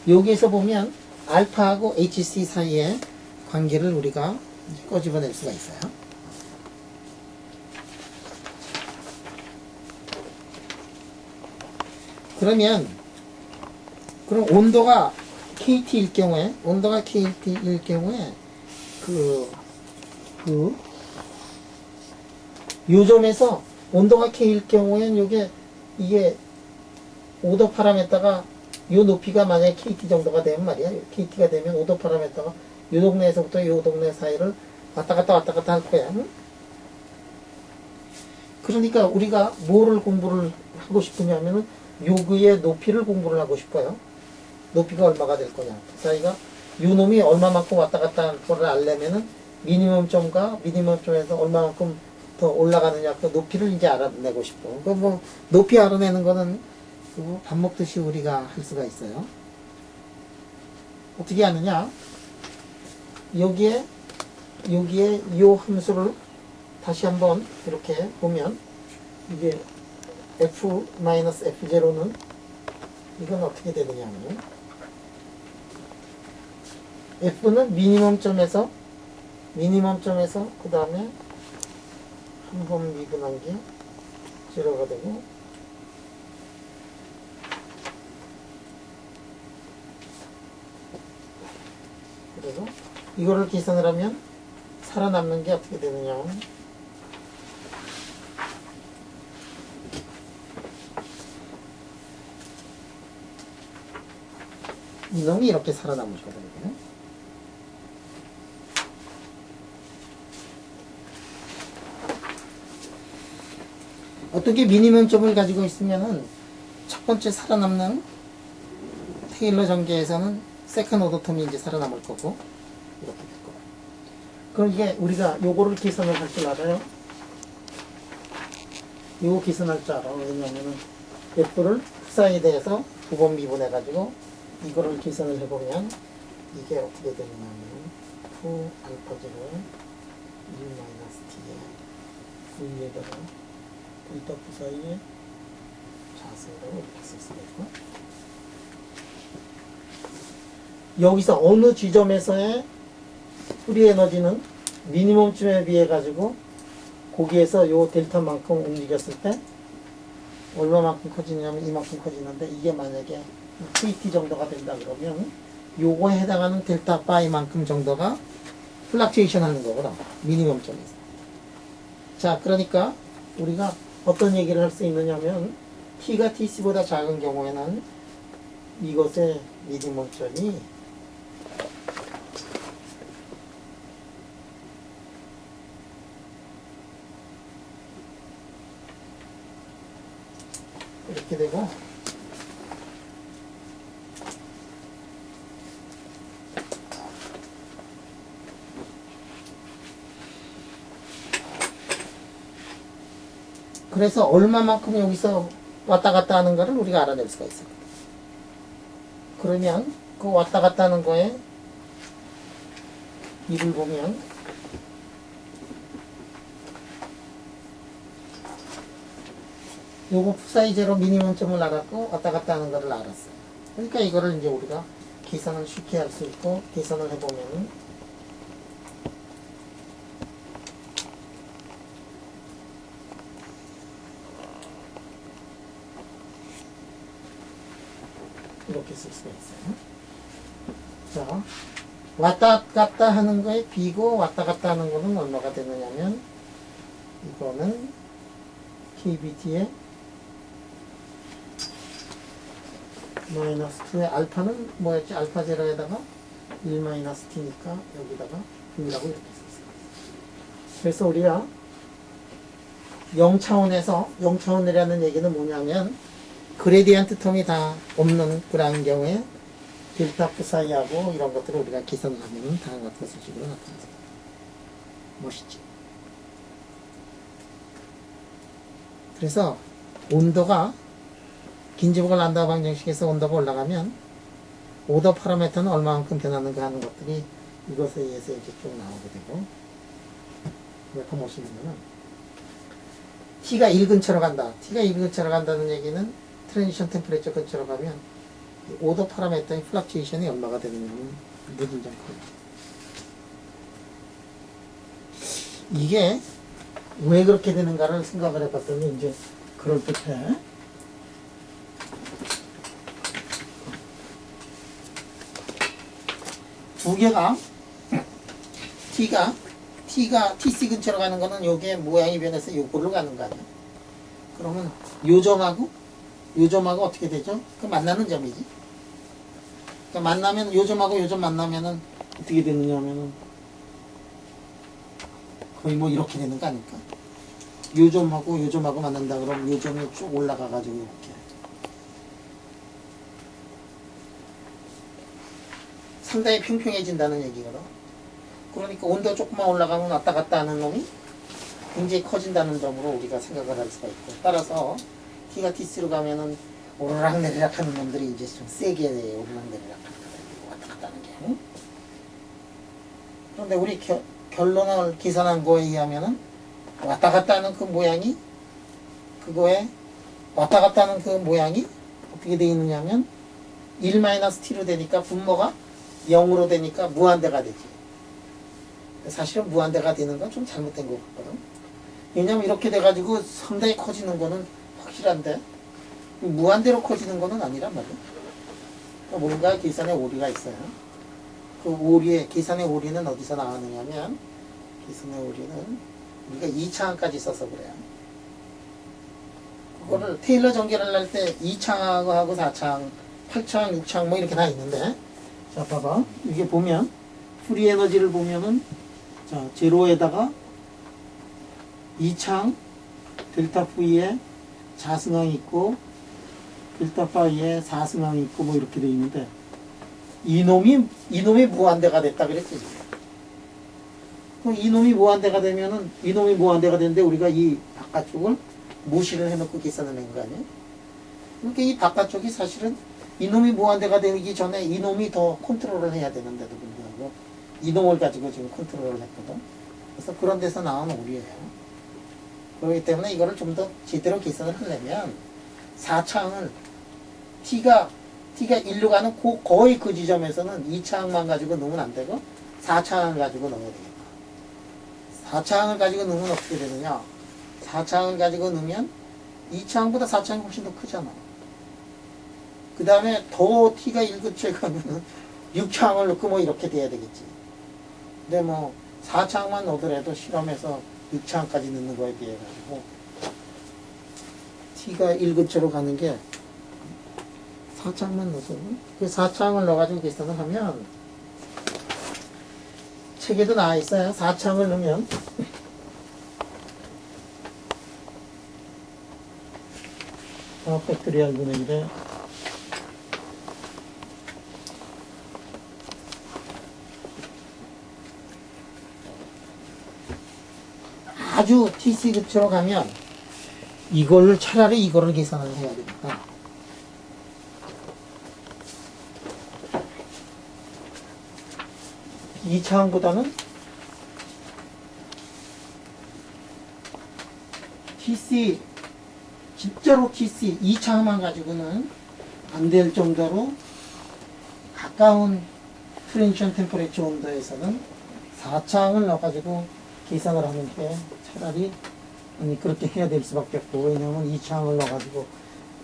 여기에서 보면 알파하고 HC 사이의 관계를 우리가 꺼집어낼 수가 있어요. 그럼 온도가 KT일 경우에 요점에서 온도가 K일 경우엔 이게 오더 파라미터가 요 높이가 만약에 KT 정도가 되면 말이야. KT가 되면 오더 파라미터가 요 동네에서부터 요 동네 사이를 왔다 갔다 할 거야. 응? 그러니까 우리가 뭐를 공부를 하고 싶으냐면은 요그의 높이를 공부를 하고 싶어요. 높이가 얼마가 될 거냐. 그 사이가 요 놈이 얼마만큼 왔다 갔다 할 거를 알려면은 미니멈점과 미니멈점에서 얼마만큼 더 올라가느냐 그 높이를 이제 알아내고 싶어. 그 뭐 높이 알아내는 거는 밥 먹듯이 우리가 할 수가 있어요. 어떻게 하느냐? 여기에 요 함수를 다시 한번 이렇게 보면 이게 f-f0는 이건 어떻게 되느냐면 f는 미니멈점에서 그 다음에 한 번 미분한 게 0가 되고 그래서 이거를 계산을 하면 살아남는 게 어떻게 되느냐 이놈이 이렇게 살아남으시거든요. 어떻게 미니멈점을 가지고 있으면은 첫 번째 살아남는 테일러 전개에서는 세컨 오더 텀이 이제 살아남을 거고 이렇게 될 거예요. 그럼 이게 우리가 요거를 계산을 할 줄 알아요? 요거 계산할 줄 알아. 왜냐면은 F를 푸사에 대해서 두 번 미분해가지고 이거를 계산을 해보면 이게 어떻게 되느냐면 푸 알파 제로에 1 마이너스 t에 V에다가 델타 푸사이에 자세로 이렇게 쓸 수가 있고 여기서 어느 지점에서의 프리 에너지는 미니멈쯤에 비해 가지고 거기에서 요 델타만큼 움직였을 때 얼마만큼 커지냐면 이만큼 커지는데 이게 만약에 VT 정도가 된다 그러면 요거에 해당하는 델타 파이만큼 정도가 플락츄에이션 하는 거거든. 미니멈점에서. 자, 그러니까 우리가 어떤 얘기를 할 수 있느냐면 T가 TC보다 작은 경우에는 이것의 미니멈점이 이렇게 되고 그래서 얼마만큼 여기서 왔다 갔다 하는 거를 우리가 알아낼 수가 있어요. 그러면 그 왔다 갔다 하는 거에 이를 보면 요거 푸사이제로 미니멈점을 알았고 왔다 갔다 하는 거를 알았어요. 그러니까 이거를 이제 우리가 계산을 쉽게 할 수 있고 계산을 해보면 이렇게 쓸 수가 있어요. 자, 왔다 갔다 하는 거에 B고 왔다 갔다 하는 거는 얼마가 되느냐면 이거는 KBT에 마이너스 2의 알파는 뭐였지? 알파 제로에다가 1 마이너스 t니까 여기다가 V라고 이렇게 썼어요. 그래서 우리가 0차원에서 0차원이라는 얘기는 뭐냐면 그레디언트 텀이 다 없는 그런 경우에 델타 푸사이하고 이런 것들을 우리가 계산을 하면 다음과 같은 수식으로 나타납니다. 멋있지? 그래서 온도가 긴지북을 란다 방정식에서 온도가 올라가면 오더 파라미터는 얼마만큼 변하는가 하는 것들이 이것에 의해서 이제 쭉 나오게 되고 이렇게 보시면은 T가 1 근처로 간다. T가 1 근처로 간다는 얘기는 트랜지션 템퍼레처 근처로 가면 오더 파라미터의 플락츄에이션이 얼마가 되느냐면 무진장거예요. 이게 왜 그렇게 되는가를 생각을 해봤더니 이제 그럴듯해. 두 개가 T가 TC 근처로 가는 거는 요게 모양이 변해서 요꼴로 가는 거 아니야. 그러면 요점하고 어떻게 되죠? 그 만나는 점이지. 그러니까 만나면 요점하고 요점 만나면은 어떻게 되느냐면은 거의 뭐 이렇게 되는 거 아닐까? 요점하고 요점하고 만난다 그러면 요점이 쭉 올라가가지고 이렇게 상당히 평평해진다는 얘기거든. 그러니까 온도가 조금만 올라가면 왔다 갔다 하는 놈이 굉장히 커진다는 점으로 우리가 생각을 할 수가 있고, 따라서 T가 TC로 가면은 오르락 내리락 하는 놈들이 이제 좀 세게 오르락 내리락 왔다 갔다 하는 게. 응? 그런데 우리 결론을 계산한 거에 의하면은 왔다 갔다 하는 그 모양이 그거에 왔다 갔다 하는 그 모양이 어떻게 되어 있느냐면 1-t로 되니까 분모가 0으로 되니까 무한대가 되지. 사실은 무한대가 되는 건 좀 잘못된 것 같거든. 왜냐면 이렇게 돼가지고 상당히 커지는 거는 확실한데 무한대로 커지는 거는 아니란 말이야. 그러니까 뭔가 계산에 오류가 있어요. 그 오류의 계산의 오류는 어디서 나왔느냐면 계산의 오류는 우리가 2차항까지 써서 그래요. 그거를 테일러 전개를 할 때 2차항하고 4차항, 8차항, 6차항 뭐 이렇게 다 있는데 자, 봐봐. 이게 보면, 프리 에너지를 보면은, 자, 제로에다가 이창, 델타 V에 자승항이 있고, 델타 파이에 4승항이 있고, 뭐 이렇게 돼 있는데, 이놈이 무한대가 됐다 그랬지. 그럼 이놈이 무한대가 되면은, 이놈이 무한대가 되는데, 우리가 이 바깥쪽을 무시를 해놓고 계산을 한 거 아니에요? 그러니까 이 바깥쪽이 사실은 이놈이 무한대가 되기 전에 이놈이 더 컨트롤을 해야 되는데도 불구하고 이놈을 가지고 지금 컨트롤을 했거든. 그래서 그런 데서 나온 오류예요. 그렇기 때문에 이거를 좀 더 제대로 계산을 하려면 4차항을 T가 1로 가는 거의 그 지점에서는 2차항만 가지고 넣으면 안 되고 4차항을 가지고 넣어야 되겠다. 4차항을 가지고 넣으면 어떻게 되느냐? 4차항을 가지고 넣으면 2차항보다 4차항이 훨씬 더 크잖아. 그 다음에 더 T가 1급체 가면은 6차항을 넣고 뭐 이렇게 돼야 되겠지. 근데 뭐 4차항만 넣더라도 실험에서 6차항까지 넣는 거에 비해 가지고 T가 1급체로 가는 게 4차항만 넣어서 그 4차항을 넣어가지고 계산을 하면 책에도 나와 있어요. 4차항을 넣으면 팩토리얼 분의 1에 아주 TC급체로 가면 이걸 차라리 이거를 계산을 해야 됩니다. 이 차항보다는 TC 진짜로 TC 2차항만 가지고는 안 될 정도로 가까운 트랜지션 템퍼레처 온도에서는 4차항을 넣어가지고 계산을 하는 게 차라리 그렇게 해야 될 수밖에 없고, 왜냐하면 2차항을 넣어가지고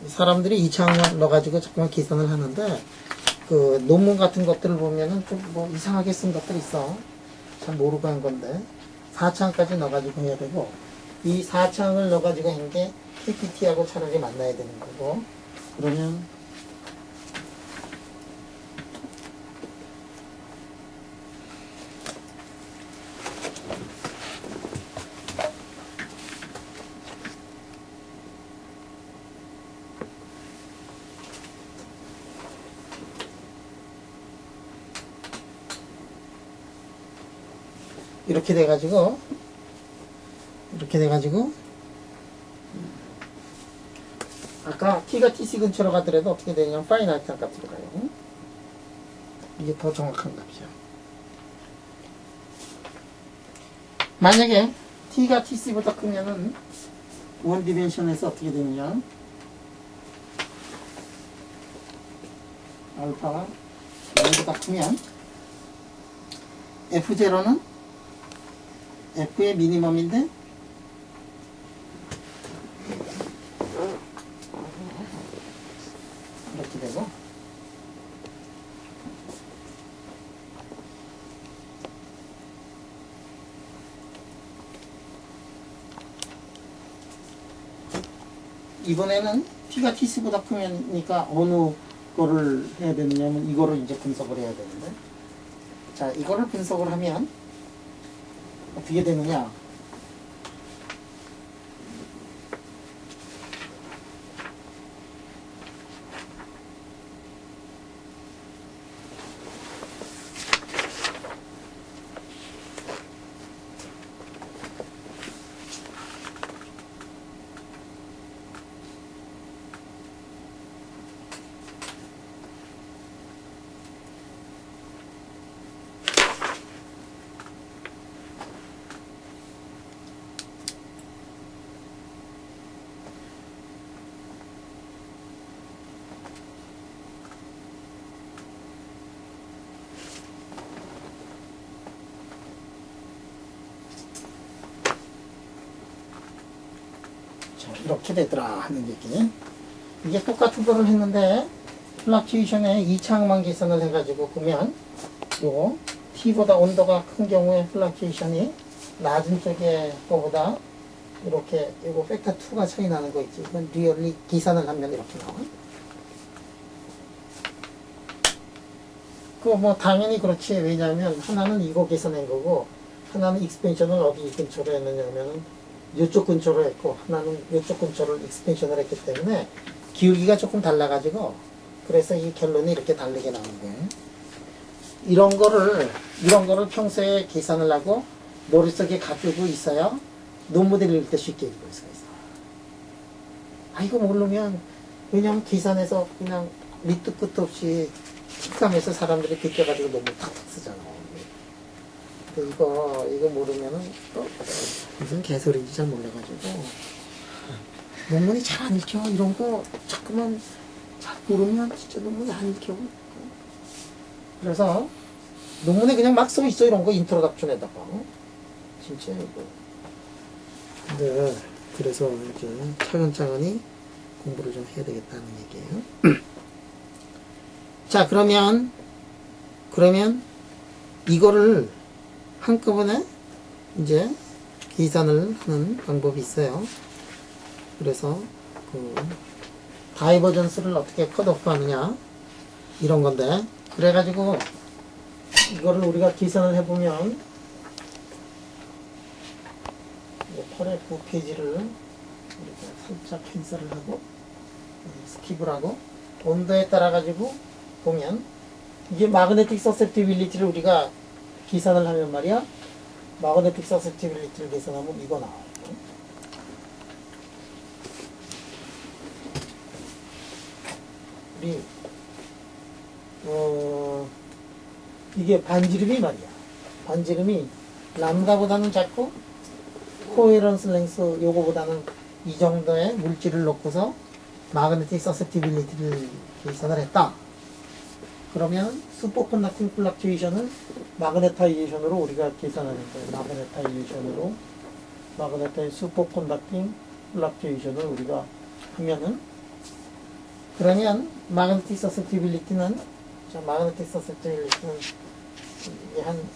사람들이 2차항을 넣어가지고 자꾸만 계산을 하는데 그 논문 같은 것들을 보면은 좀 뭐 이상하게 쓴 것들이 있어. 잘 모르고 한 건데 4차항까지 넣어가지고 해야 되고, 이 4차항을 넣어가지고 한 게 KPT하고 차라리 만나야 되는 거고, 그러면 이렇게 돼가지고 아까 T가 TC 근처로 가더라도 어떻게 되냐면 파이나이트 값으로 가요. 이게 더 정확한 값이야. 만약에 T가 TC보다 크면은 원 디멘션에서 어떻게 되느냐, 알파가 0보다 크면 F0는 F의 미니멈인데 이렇게 되고, 이번에는 T가 TC보다 크면니까 어느 거를 해야 되느냐면 이거를 이제 분석을 해야 되는데, 자, 이거를 분석을 하면 어떻게 되느냐, 이렇게 되더라 하는 얘기. 이게 똑같은 거를 했는데 플락츄에이션에 2차항만 계산을 해가지고 보면 요거 T보다 온도가 큰 경우에 플락츄에이션이 낮은 쪽에 거보다 이렇게 요거 팩터 2가 차이 나는 거 있지. 이건 리얼리 계산을 하면 이렇게 나와. 그 뭐 당연히 그렇지. 왜냐하면 하나는 이거 계산한 거고 하나는 익스펜션을 어디 근처로 했느냐면은 이쪽 근처로 했고 하나는 이쪽 근처를 익스펜션을 했기 때문에 기울기가 조금 달라가지고 그래서 이 결론이 이렇게 다르게 나온 거예요. 이런 거를 평소에 계산을 하고 머릿속에 가지고 있어야 논문을 읽을 때 쉽게 읽을 수가 있어. 아, 이거 모르면, 왜냐면 계산해서 그냥 밑도 끝도 없이 틱감해서 사람들이 비껴가지고 논문 탁탁 쓰잖아. 근데 이거 모르면은 또 무슨 개소리인지 잘 몰라가지고. 논문이 잘 안 읽혀. 이런 거 자꾸만 잘 모르면 진짜 논문이 안 읽혀. 그래서 논문에 그냥 막 써 있어. 이런 거 인트로덕션에다가. 진짜 이거. 네, 그래서 이렇게 차근차근히 공부를 좀 해야 되겠다는 얘기예요. 자, 그러면 이거를 한꺼번에 이제 계산을 하는 방법이 있어요. 그래서 그 다이버전스를 어떻게 컷오프 하느냐 이런 건데, 그래가지고 이거를 우리가 계산을 해보면 펄의 9페이지를 우리가 살짝 캔슬을 하고 스킵을 하고 온도에 따라 가지고 보면 이게 마그네틱 서셉티빌리티를 우리가 계산을 하면 말이야, 마그네틱 서셉티빌리티를 계산하면 이거 나와요. 우리 이게 반지름이 말이야. 반지름이 람다보다는 작고 코헤런스 랭스 요거보다는 이 정도의 물질을 놓고서 마그네틱 서셉티빌리티를 계산을 했다. 그러면 슈퍼컨덕팅 플럭추에이션을 마그네타이제이션으로 우리가 계산하는 거예요. 마그네타이 슈퍼컨덕팅 플럭추에이션을 우리가 하면은, 그러면 마그네틱 서셉티빌리티는 이게 한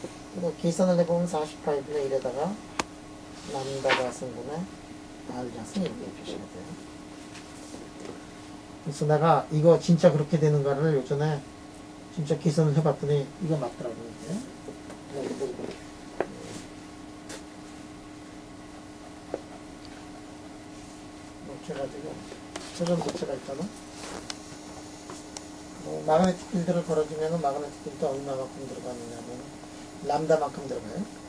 계산을 해보면 48분의 1에다가 람다가 승분의 R자승 이렇게 표시가 돼요. 그래서 내가 이거 진짜 그렇게 되는가를 요전에 진짜 계산을 해봤더니 이거 맞더라고요. 이렇게 해가지고 저전 도체가 있잖아. 마그네틱 필드를 걸어주면 마그네틱 필드 얼마만큼 들어가느냐면 람다만큼 들어가요.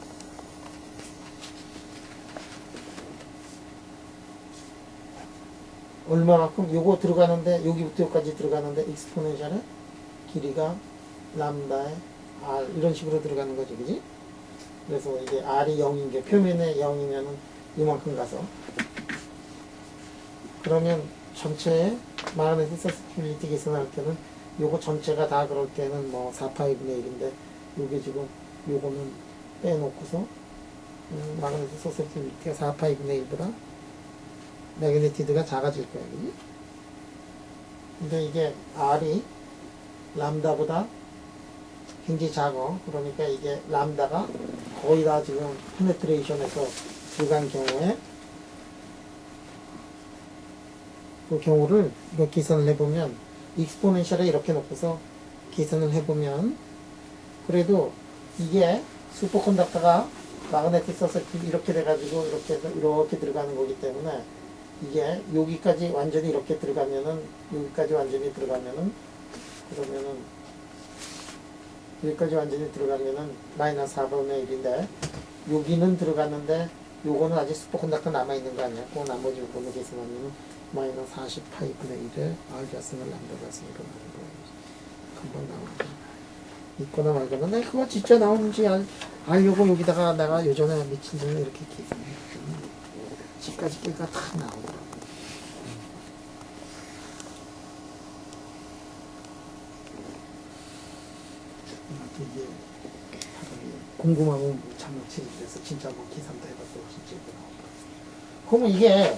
얼마만큼 요거 들어가는데 여기부터 여기까지 들어가는데 익스포넨셜의 길이가 람다에 R 이런 식으로 들어가는 거지, 그지? 그래서 이게 R이 0인 게 표면에 0이면은 이만큼 가서, 그러면 전체의 마그네틱 서스티빌리티 계산할 때는 요거 전체가 다 그럴 때는 뭐 4파이분의 1인데 요게 지금 요거는 빼놓고서 마그네틱 서스티빌리티가 4파이분의 1보다 매그니티드가 작아질 거야, 그지? 근데 이게 R이 람다보다 굉장히 작아. 그러니까 이게 람다가 거의 다 지금 페네트레이션에서 들어간 경우에 그 경우를 이거 계산을 해보면 익스포넨셜에 이렇게 놓고서 계산을 해보면 그래도 이게 슈퍼컨덕터가 마그네틱 서스티빌리티 이렇게 돼가지고 이렇게 들어가는 거기 때문에 이게 여기까지 완전히 이렇게 들어가면은 여기까지 완전히 들어가면은 그러면은 여기까지 완전히 들어가면은 마이너스 4분의 1인데 여기는 들어갔는데 요거는 아직 슈퍼컨덕터 남아있는 거 아니야. 그 나머지 부분을 계산하면은 마이너스 48분의 1에 R자승을 람다자승으로 나오는 거예요. 금방 나오는 거. 있거나 말거나 내가 그거 진짜 나오는지 알려고 여기다가 내가 요전에 미친 듯이 이렇게 계산했더니 집까지 끼가 다 나오더라고. 이게 궁금하면 장난치기 돼서 진짜 뭐 계산도 해봤고 진짜 이거 나온다. 그러면 이게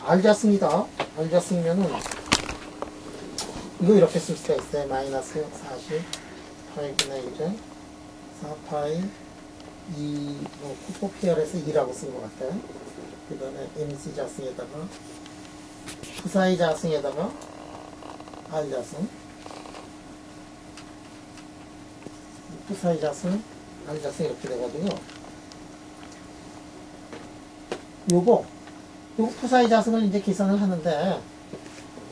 R자승이다. R자승이면은 이거 이렇게 쓸 수가 있어요. 마이너스 48분의 1에 4파이 2, 뭐 쿠포피얼에서 2라고 쓴 것 같아요. 그 다음에 MC 자승에다가 푸사이 자승에다가 R 자승 푸사의 자승, R 자승 이렇게 돼가지고 요거 푸사의 자승을 이제 계산을 하는데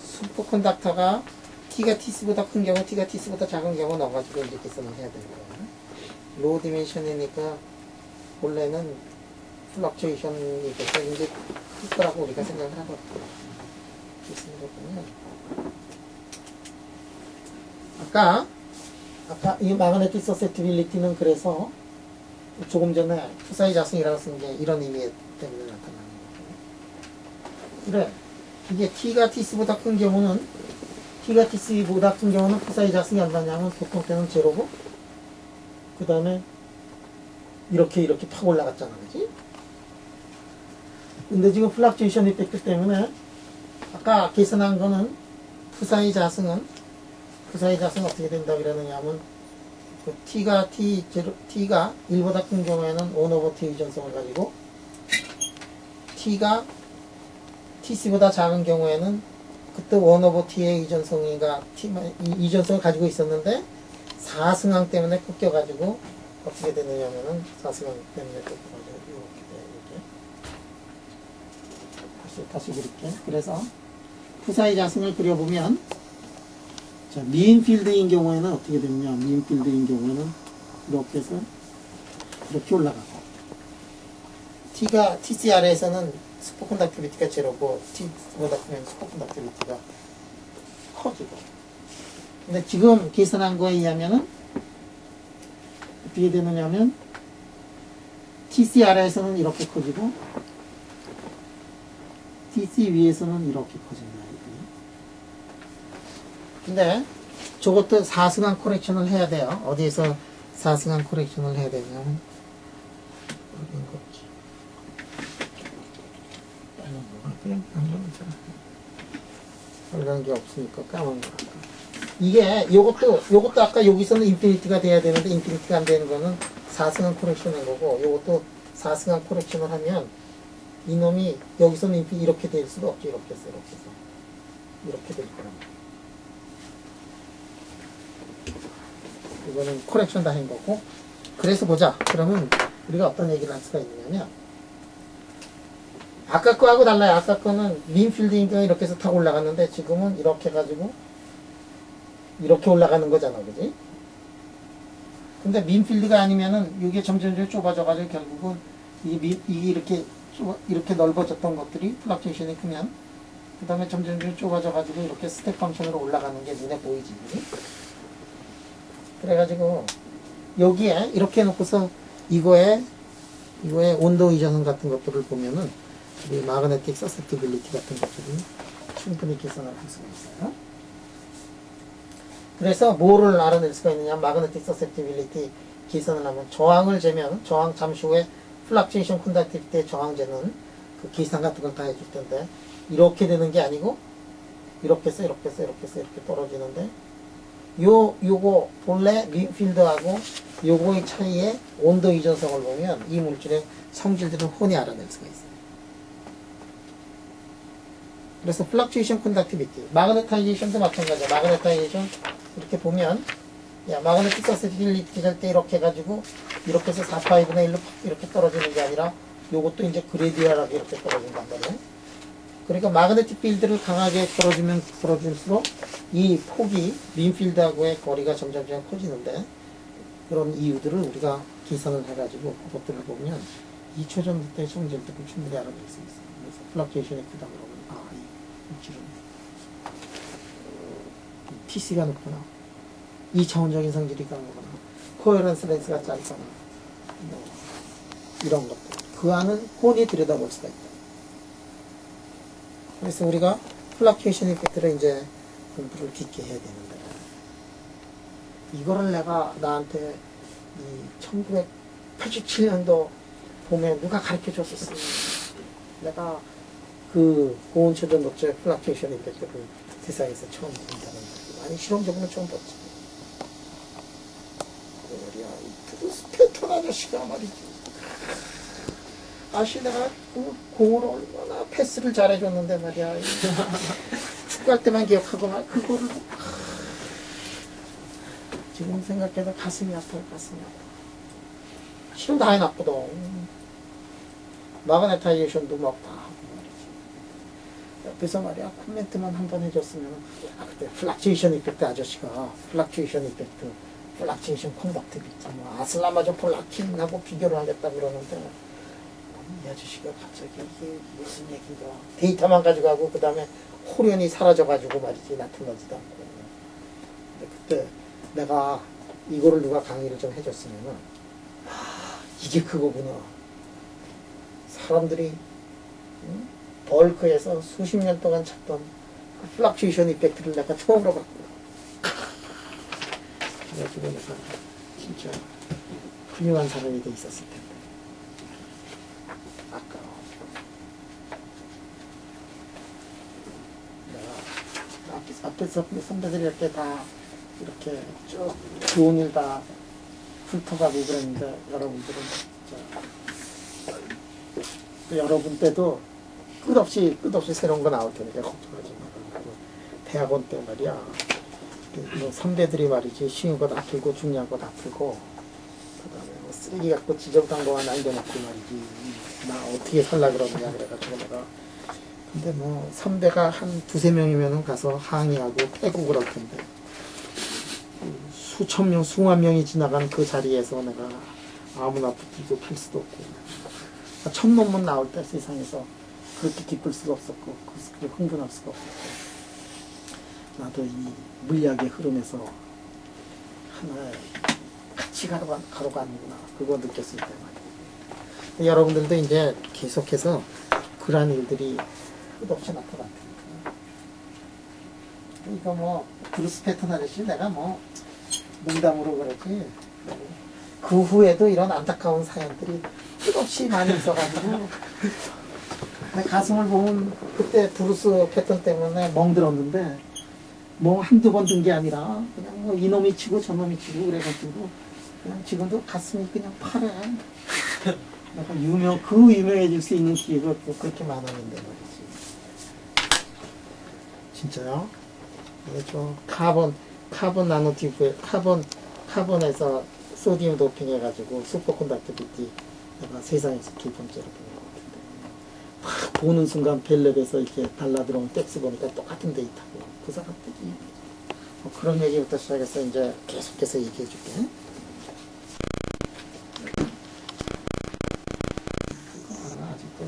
슈퍼컨덕터가 T가 T스보다 큰 경우, T가 T스보다 작은 경우 넣어가지고 이제 계산을 해야 되는 거예요. 로우 디멘션이니까 원래는 플럭츄에이션이 돼서 이제 클 거라고 우리가 생각을 하거든요. 계산을 해보면 아까 이 마그네틱 서세티빌리티는 그래서 조금 전에 푸사의 자승이라고 쓴 게 이런 의미 때문에 나타나는 거고. 그래, 이게 T가 T스보다 큰 경우는 T가 T스보다 큰 경우는 푸사의 자승이 얼마냐면 보통 때는 제로고 그 다음에 이렇게 팍 올라갔잖아, 그지? 근데 지금 플럭츄에이션 이펙트 때문에 아까 계산한 거는 푸사의 자승은 어떻게 된다 그러느냐 하면 그 T가 1보다 큰 경우에는 1 over T 의존성을 가지고 T가 Tc보다 작은 경우에는 그때 1 over T의 의존성을 가지고 있었는데 4승항 때문에 꺾여가지고 어떻게 되느냐면은 4승항 때문에 꺾여가지고 이렇게 돼, 이렇게. 다시 그릴게. 그래서 푸사의 자승을 그려보면 자, 미인필드인 경우에는 어떻게 되느냐. 미인필드인 경우에는 이렇게 해서 이렇게 올라가고 T가 TCR에서는 슈퍼컨덕티비티가 제로고 T보다 크면 슈퍼컨덕티비티가 커지고 근데 지금 계산한 거에 의하면은 어떻게 되느냐면 TCR에서는 이렇게 커지고 TC 위에서는 이렇게 커진다. 근데 저것도 4승항 코렉션을 해야 돼요. 어디에서 4승항 코렉션을 해야 되냐면 여기인 거 없지. 그냥 빨간 게 없으니까 까만 거. 이게 요것도 아까 여기서는 인피니티가 돼야 되는데 인피니티가 안 되는 거는 4승항 코렉션인 거고 요것도 4승항 코렉션을 하면 이놈이 여기서는 이렇게 될 수도 없지. 이렇게 될 거랍니다. 이거는 코렉션 다 한 거고. 그래서 보자. 그러면 우리가 어떤 얘기를 할 수가 있느냐면 아까 거하고 달라요. 아까 거는 민필드인가 이렇게 해서 타고 올라갔는데 지금은 이렇게 해가지고 이렇게 올라가는 거잖아. 그지? 근데 민필드가 아니면은 이게 점점 좁아져가지고 결국은 이게 이렇게 넓어졌던 것들이 플럭츄에이션이 크면 그 다음에 점점 좁아져가지고 이렇게 스텝 펑션으로 올라가는 게 눈에 보이지. 그지? 그래가지고 여기에 이렇게 해놓고서 이거에 온도 이전 같은 것들을 보면은 우리 마그네틱 서세티빌리티 같은 것들이 충분히 계산할 수가 있어요. 그래서 뭐를 알아낼 수가 있느냐? 마그네틱 서세티빌리티 계산을 하면 저항을 재면 저항 잠시 후에 플럭츄에이션 콘덕티비티의 저항 재는 그 계산 같은 걸 다 해줄 텐데 이렇게 되는 게 아니고 이렇게 해서 이렇게 떨어지는데 요거 본래 민필드하고 요거의 차이의 온도 이전성을 보면 이 물질의 성질들은 훤히 알아낼 수가 있어요. 그래서 플럭츄에이션 콘덕티비티, 마그네타이제이션도 마찬가지야. 마그네타이제이션 이렇게 보면 마그네틱 서세티빌리티 할 때 이렇게 해가지고 이렇게 해서 4파이분의 1로 이렇게 떨어지는 게 아니라 요것도 이제 그레디얼하게 이렇게 떨어진단 말이에요. 그러니까 마그네틱 필드를 강하게 풀어줄수록 이 폭이 민필드하고의 거리가 점점 커지는데 그런 이유들을 우리가 계산을 해가지고 그것들을 보면 이 초전도의 성질들을 충분히 알아낼 수 있어요. 그래서 플럭츄에이션이 크다 그러면 이 물질은 TC가 높구나. 2차원적인 성질이 강하거나 코헤런스 렌스가 짧거나 이런 것들 그 안을 훤히 들여다볼 수가 있다. 그래서 우리가 플럭츄에이션 이펙트를 이제 공부를 깊게 해야 되는데 이거를 내가 나한테 이 1987년도 봄에 누가 가르쳐 줬었으면 내가 그 고온초전 녹조의 플럭츄에이션 이펙트를 세상에서 처음 본다는 거지. 아니 실험적으로 처음 봤지. 말이야 이 푸드 스페톤 아저씨가 말이지. 아시 내가 그 공을 얼마나 패스를 잘해줬는데 말이야. 축구할 때만 기억하고 막 그거를 지금 생각해도 가슴이 아파요, 가슴이 아파. 실험 다 해놨거든. 마그네타이제이션도 막 다 하고 말이지. 옆에서 말이야, 코멘트만 한 번 해줬으면, 그때 플락츄에이션 이펙트 아저씨가, 플락츄에이션 이펙트, 플락츄에이션 콘덕티비티, 뭐, 아슬라마저 폴라킨하고 비교를 하겠다 그러는데, 이 아저씨가 갑자기 이게 무슨 얘기인가. 데이터만 가져가고, 그 다음에 호련이 사라져가지고 말이지, 나타나지도 않고. 근데 그때 내가 이거를 누가 강의를 좀 해줬으면은, 이게 그거구나. 사람들이 벌크에서 수십 년 동안 찾던 그 플락츄에이션 이펙트를 내가 처음으로 봤구나. 그래가지고 내가 진짜 훌륭한 사람이 돼 있었을 텐데. 아까워. 내가 앞에서 선배들이 이렇게 다 이렇게 쭉 좋은 일 다 훑어가고 그랬는데 여러분들은 또 여러분 때도 끝없이 새로운 거 나올 테니까 걱정하지 마. 대학원 때 말이야. 뭐 선배들이 말이지 쉬운 거 다 풀고 중요한 거 다 풀고 그다음에 뭐 쓰레기 갖고 지저분한 거만 남겨놓고 말이지 나 어떻게 살라 그러느냐 그래가지고 내가 근데 뭐 선배가 한 두세 명이면은 가서 항의하고 패고 그럴 텐데 수천 명 수만 명이 지나간 그 자리에서 내가 아무나 붙이고 필 수도 없고 첫 논문 나올 때 세상에서 그렇게 기쁠 수가 없었고 그렇게 흥분할 수가 없었고 나도 이 물리학의 흐름에서 하나의 같이 가로가는구나 그거 느꼈을 때 말이에요. 여러분들도 이제 계속해서 그러한 일들이 끝없이 나타날 테니까 이거 뭐 브루스 패턴 아저씨 내가 뭐 농담으로 그러지 그 후에도 이런 안타까운 사연들이 끝없이 많이 있어가지고 내 가슴을 보면 그때 브루스 패턴 때문에 멍들었는데 뭐 한두 번 든 게 아니라 그냥 뭐 이놈이 치고 저놈이 치고 그래가지고 그냥 지금도 가슴이 그냥 파래. 내가 유명해질 수 있는 기회가 또 그렇게 많았는데 말이지. 진짜요? 이게 좀 카본 나노튜브에 카본에서 소디움 도핑 해가지고 슈퍼컨덕티비티 내가 세상에서 두 번째로 보는 것 같은데 막 보는 순간 벨랩에서 이렇게 달라들어온 텍스 보니까 똑같은 데이터고 그 사람들이 뭐 그런 얘기부터 시작해서 이제 계속해서 얘기해 줄게. 그거 알아 아직도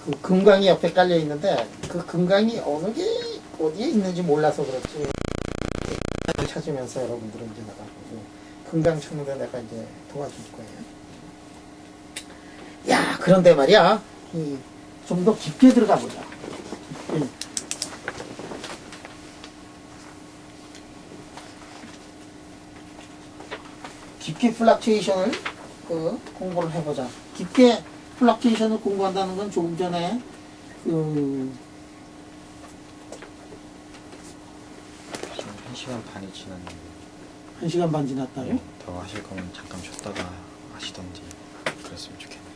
그 금강이 옆에 깔려 있는데 그 금강이 어디에 있는지 몰라서 그렇지 찾으면서 여러분들은 이제 나가고 금강 찾는데 내가 이제 도와줄 거예요. 야 그런데 말이야 좀 더 깊게 들어가 보자. 깊게 플락츄에이션을 공부를 해보자. 깊게 플락츄에이션을 공부한다는 건 조금 전에 1시간 반이 지났는데 1시간 반 지났다요? 더 하실 거면 잠깐 쉬었다가 하시던지 그랬으면 좋겠네요.